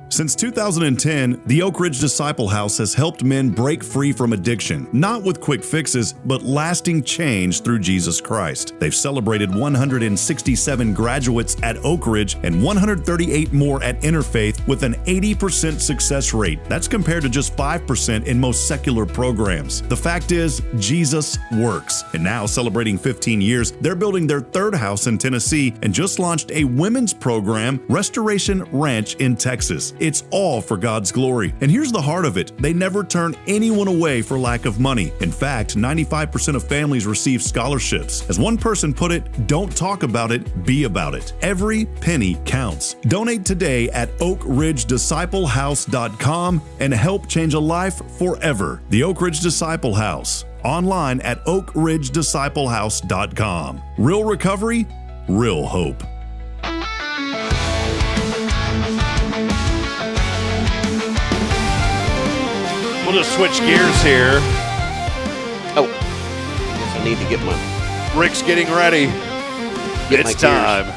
[SPEAKER 5] Since 2010, the Oak Ridge Disciple House has helped men break free from addiction, not with quick fixes, but lasting change through Jesus Christ. They've celebrated 167 graduates at Oak Ridge and 138 more at Interfaith with an 80% success rate. That's compared to just 5% in most secular programs. The fact is, Jesus works. And now, celebrating 15 years, they're building their third house in Tennessee and just launched a women's program, Restoration Ranch in Texas. It's all for God's glory. And here's the heart of it. They never turn anyone away for lack of money. In fact, 95% of families receive scholarships. As one person put it, don't talk about it, be about it. Every penny counts. Donate today at oakridgedisciplehouse.com and help change a life forever. The Oak Ridge Disciple House. Online at oakridgedisciplehouse.com. Real recovery, real hope.
[SPEAKER 1] We'll just switch gears here.
[SPEAKER 2] Oh, guess I need to get my
[SPEAKER 1] Rick's getting ready.
[SPEAKER 2] Get my
[SPEAKER 1] It's time.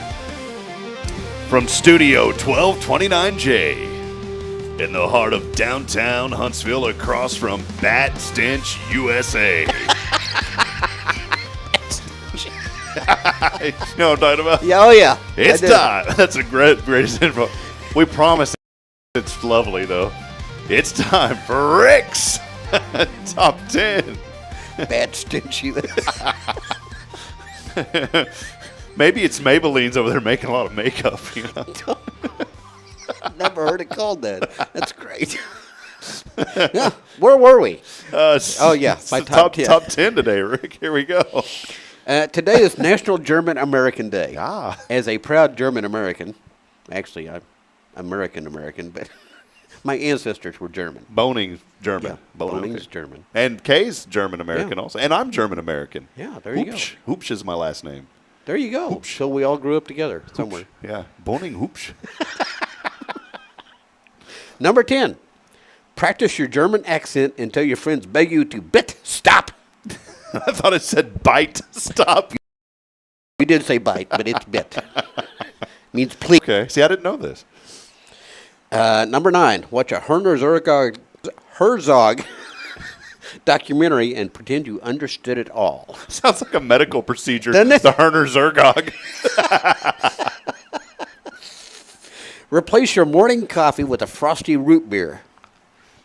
[SPEAKER 1] From Studio 1229J in the heart of downtown Huntsville across from Bat Stench, USA. You know what I'm talking about?
[SPEAKER 2] Yeah, oh yeah.
[SPEAKER 1] It's time. That's a greatest info. We promise it's lovely, though. It's time for Rick's Top 10.
[SPEAKER 2] Bad stinchy.
[SPEAKER 1] Maybe it's Maybelline's over there making a lot of makeup. You know?
[SPEAKER 2] Never heard it called that. That's great. Yeah, where were we?
[SPEAKER 1] Oh,
[SPEAKER 2] yeah, my
[SPEAKER 1] it's
[SPEAKER 2] top 10.
[SPEAKER 1] Top 10 today, Rick. Here we go.
[SPEAKER 2] Today is National German American Day.
[SPEAKER 1] Ah.
[SPEAKER 2] As a proud German American, actually I'm American, but my ancestors were German.
[SPEAKER 1] Boning's German.
[SPEAKER 2] Yeah, Boning's German.
[SPEAKER 1] And Kay's German American
[SPEAKER 2] Yeah.
[SPEAKER 1] also. And I'm German American.
[SPEAKER 2] Yeah, there you go.
[SPEAKER 1] Hoopsch is my last name.
[SPEAKER 2] There you go.
[SPEAKER 1] Hoops.
[SPEAKER 2] So we all grew up together somewhere.
[SPEAKER 1] Yeah. Boning Hoopsch.
[SPEAKER 2] Number 10. Practice your German accent until your friends beg you to bit stop.
[SPEAKER 1] I thought it said bite. Stop.
[SPEAKER 2] We did say bite, but it's bit. Means please.
[SPEAKER 1] Okay. See, I didn't know this.
[SPEAKER 2] Number 9. Watch a Herzog documentary and pretend you understood it all.
[SPEAKER 1] Sounds like a medical procedure.
[SPEAKER 2] Doesn't it?
[SPEAKER 1] The Herner-Zergog.
[SPEAKER 2] Replace your morning coffee with a frosty root beer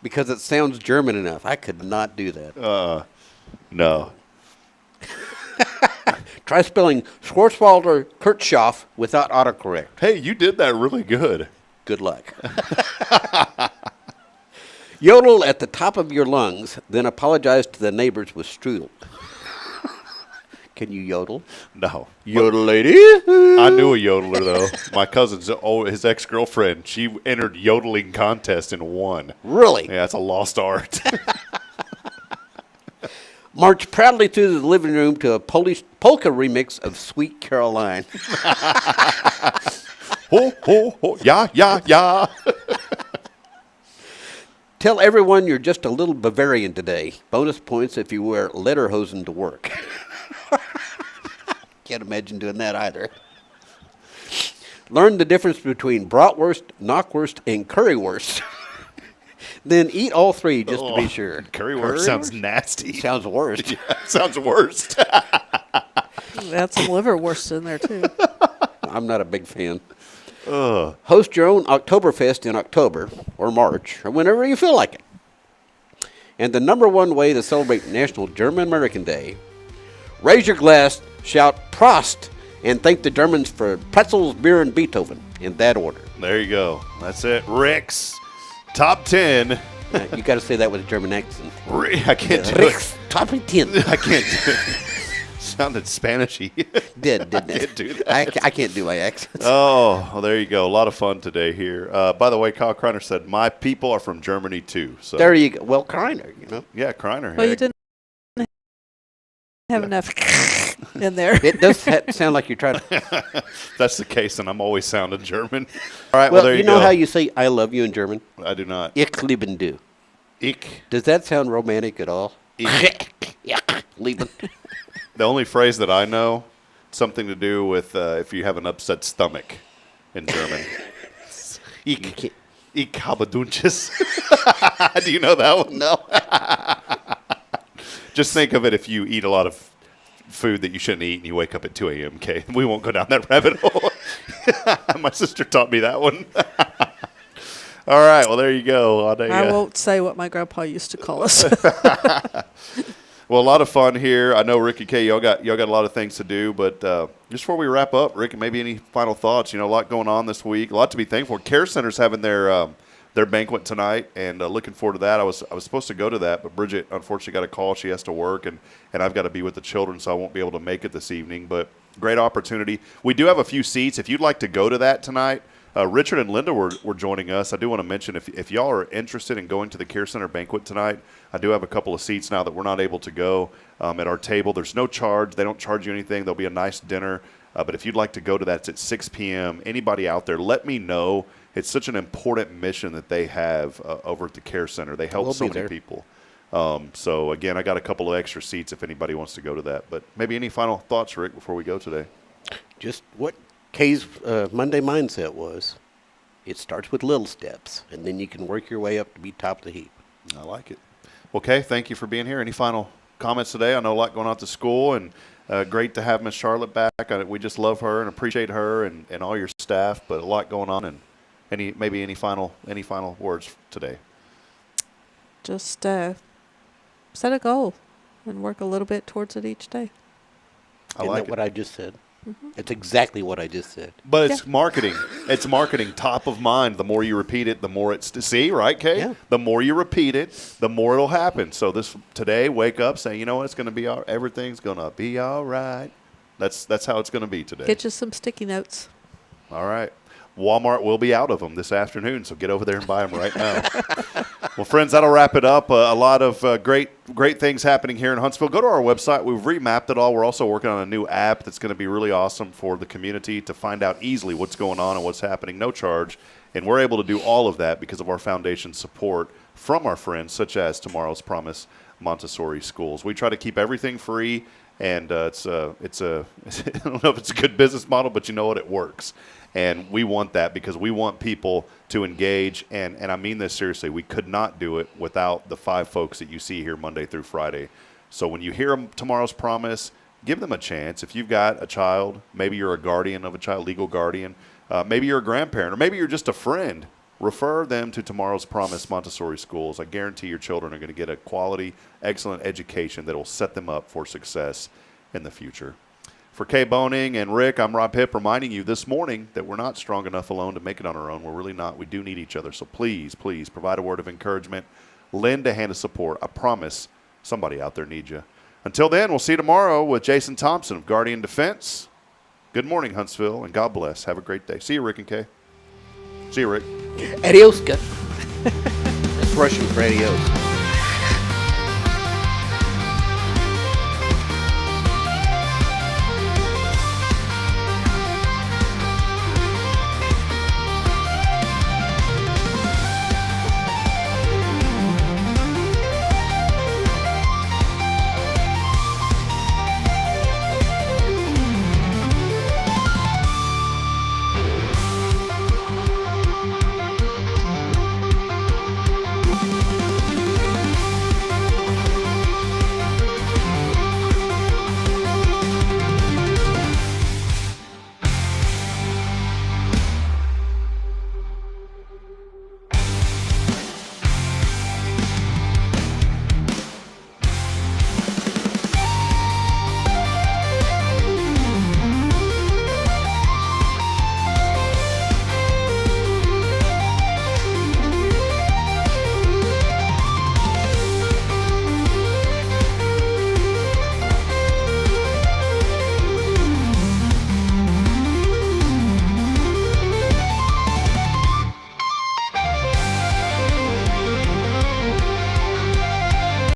[SPEAKER 2] because it sounds German enough. I could not do that.
[SPEAKER 1] No.
[SPEAKER 2] Try spelling Schwarzwalder Kirchhoff without autocorrect.
[SPEAKER 1] Hey, you did that really good.
[SPEAKER 2] Good luck. Yodel at the top of your lungs, then apologize to the neighbors with strudel. Can you yodel?
[SPEAKER 1] No.
[SPEAKER 2] Yodel lady.
[SPEAKER 1] I knew a yodeler, though. My cousin's, his ex-girlfriend, she entered yodeling contest and won.
[SPEAKER 2] Really?
[SPEAKER 1] Yeah, it's a lost art.
[SPEAKER 2] March proudly through the living room to a Polish polka remix of Sweet Caroline.
[SPEAKER 1] Ho, ho, ho. Yeah, yeah, yeah.
[SPEAKER 2] Tell everyone you're just a little Bavarian today. Bonus points if you wear lederhosen to work. Can't imagine doing that either. Learn the difference between bratwurst, knockwurst, and currywurst. Then eat all three just to be sure.
[SPEAKER 1] Currywurst sounds nasty.
[SPEAKER 2] Sounds worse.
[SPEAKER 1] Yeah, sounds worst.
[SPEAKER 3] Add some liverwurst in there, too.
[SPEAKER 2] I'm not a big fan. Host your own Oktoberfest in October or March or whenever you feel like it. And the number one way to celebrate National German American Day, raise your glass, shout Prost, and thank the Germans for pretzels, beer, and Beethoven in that order.
[SPEAKER 1] There you go. That's it. Rick's Top 10.
[SPEAKER 2] You got to say that with a German accent.
[SPEAKER 1] I can't do
[SPEAKER 2] Rick's
[SPEAKER 1] it.
[SPEAKER 2] Top 10.
[SPEAKER 1] I can't do it. Sounded Spanishy.
[SPEAKER 2] Didn't it?
[SPEAKER 1] Can't do that.
[SPEAKER 2] I can't do my accents.
[SPEAKER 1] Oh, well, there you go. A lot of fun today here. By the way, Kyle Kreiner said, my people are from Germany, too. So
[SPEAKER 2] There you go. Well, Kreiner, you know.
[SPEAKER 1] yeah, Kreiner.
[SPEAKER 3] Well, you
[SPEAKER 1] heck.
[SPEAKER 3] didn't have enough in there.
[SPEAKER 2] It does sound like you're trying to.
[SPEAKER 1] If that's the case, and I'm always sounding German. All right,
[SPEAKER 2] Well,
[SPEAKER 1] there you
[SPEAKER 2] you know
[SPEAKER 1] go.
[SPEAKER 2] how you say I love you in German?
[SPEAKER 1] I do not.
[SPEAKER 2] Ich lieben du.
[SPEAKER 1] Ich.
[SPEAKER 2] Does that sound romantic at all?
[SPEAKER 1] Ich.
[SPEAKER 2] Lieben.
[SPEAKER 1] The only phrase that I know, something to do with if you have an upset stomach in German. Ich habe Dunches. Do you know that one?
[SPEAKER 2] No.
[SPEAKER 1] Just think of it if you eat a lot of food that you shouldn't eat and you wake up at 2 a.m., okay? We won't go down that rabbit hole. My sister taught me that one. All right, well, there you go.
[SPEAKER 3] I won't say what my grandpa used to call us.
[SPEAKER 1] Well, a lot of fun here. I know Rick and Kay, y'all got a lot of things to do, but just before we wrap up, Rick, maybe any final thoughts? You know, a lot going on this week, a lot to be thankful for. Care Center's having their banquet tonight, and looking forward to that. I was supposed to go to that, but Bridget unfortunately got a call. She has to work, and I've got to be with the children, so I won't be able to make it this evening. But great opportunity. We do have a few seats. If you'd like to go to that tonight, Richard and Linda were joining us. I do want to mention, if y'all are interested in going to the Care Center banquet tonight, I do have a couple of seats now that we're not able to go at our table. There's no charge. They don't charge you anything. There'll be a nice dinner. But if you'd like to go to that, it's at 6 p.m. Anybody out there, let me know. It's such an important mission that they have over at the Care Center. They help so many people. So, again, I got a couple of extra seats if anybody wants to go to that. But maybe any final thoughts, Rick, before we go today?
[SPEAKER 2] Just what Kay's Monday mindset was. It starts with little steps, and then you can work your way up to be top of the heap.
[SPEAKER 1] I like it. Well, Kay, thank you for being here. Any final comments today? I know a lot going on at the school, and great to have Miss Charlotte back. We just love her and appreciate her and all your staff, but a lot going on. And any final words today?
[SPEAKER 3] Just set a goal and work a little bit towards it each day.
[SPEAKER 2] Isn't that what I just said? Mm-hmm. It's exactly what I just said.
[SPEAKER 1] But it's marketing. It's marketing top of mind. The more you repeat it, the more it's see, right, Kay?
[SPEAKER 2] Yeah.
[SPEAKER 1] The more you repeat it, the more it'll happen. So today, wake up, say, you know what, it's going to be everything's going to be all right. That's how it's going to be today.
[SPEAKER 3] Get you some sticky notes.
[SPEAKER 1] All right. Walmart will be out of them this afternoon, so get over there and buy them right now. Well, friends, that'll wrap it up. A lot of great things happening here in Huntsville. Go to our website. We've remapped it all. We're also working on a new app that's going to be really awesome for the community to find out easily what's going on and what's happening, no charge. And we're able to do all of that because of our foundation support from our friends, such as Tomorrow's Promise Montessori Schools. We try to keep everything free, and it's I don't know if it's a good business model, but you know what? It works. And we want that because we want people to engage. And I mean this seriously. We could not do it without the 5 folks that you see here Monday through Friday. So when you hear Tomorrow's Promise, give them a chance. If you've got a child, maybe you're a guardian of a child, legal guardian, maybe you're a grandparent, or maybe you're just a friend, refer them to Tomorrow's Promise Montessori Schools. I guarantee your children are going to get a quality, excellent education that will set them up for success in the future. For Kay Boning and Rick, I'm Rob Hipp reminding you this morning that we're not strong enough alone to make it on our own. We're really not. We do need each other. So please, provide a word of encouragement. Lend a hand of support. I promise somebody out there needs you. Until then, we'll see you tomorrow with Jason Thompson of Guardian Defense. Good morning, Huntsville, and God bless. Have a great day. See you, Rick and Kay. See you, Rick.
[SPEAKER 2] Adios. That's Russian for adios.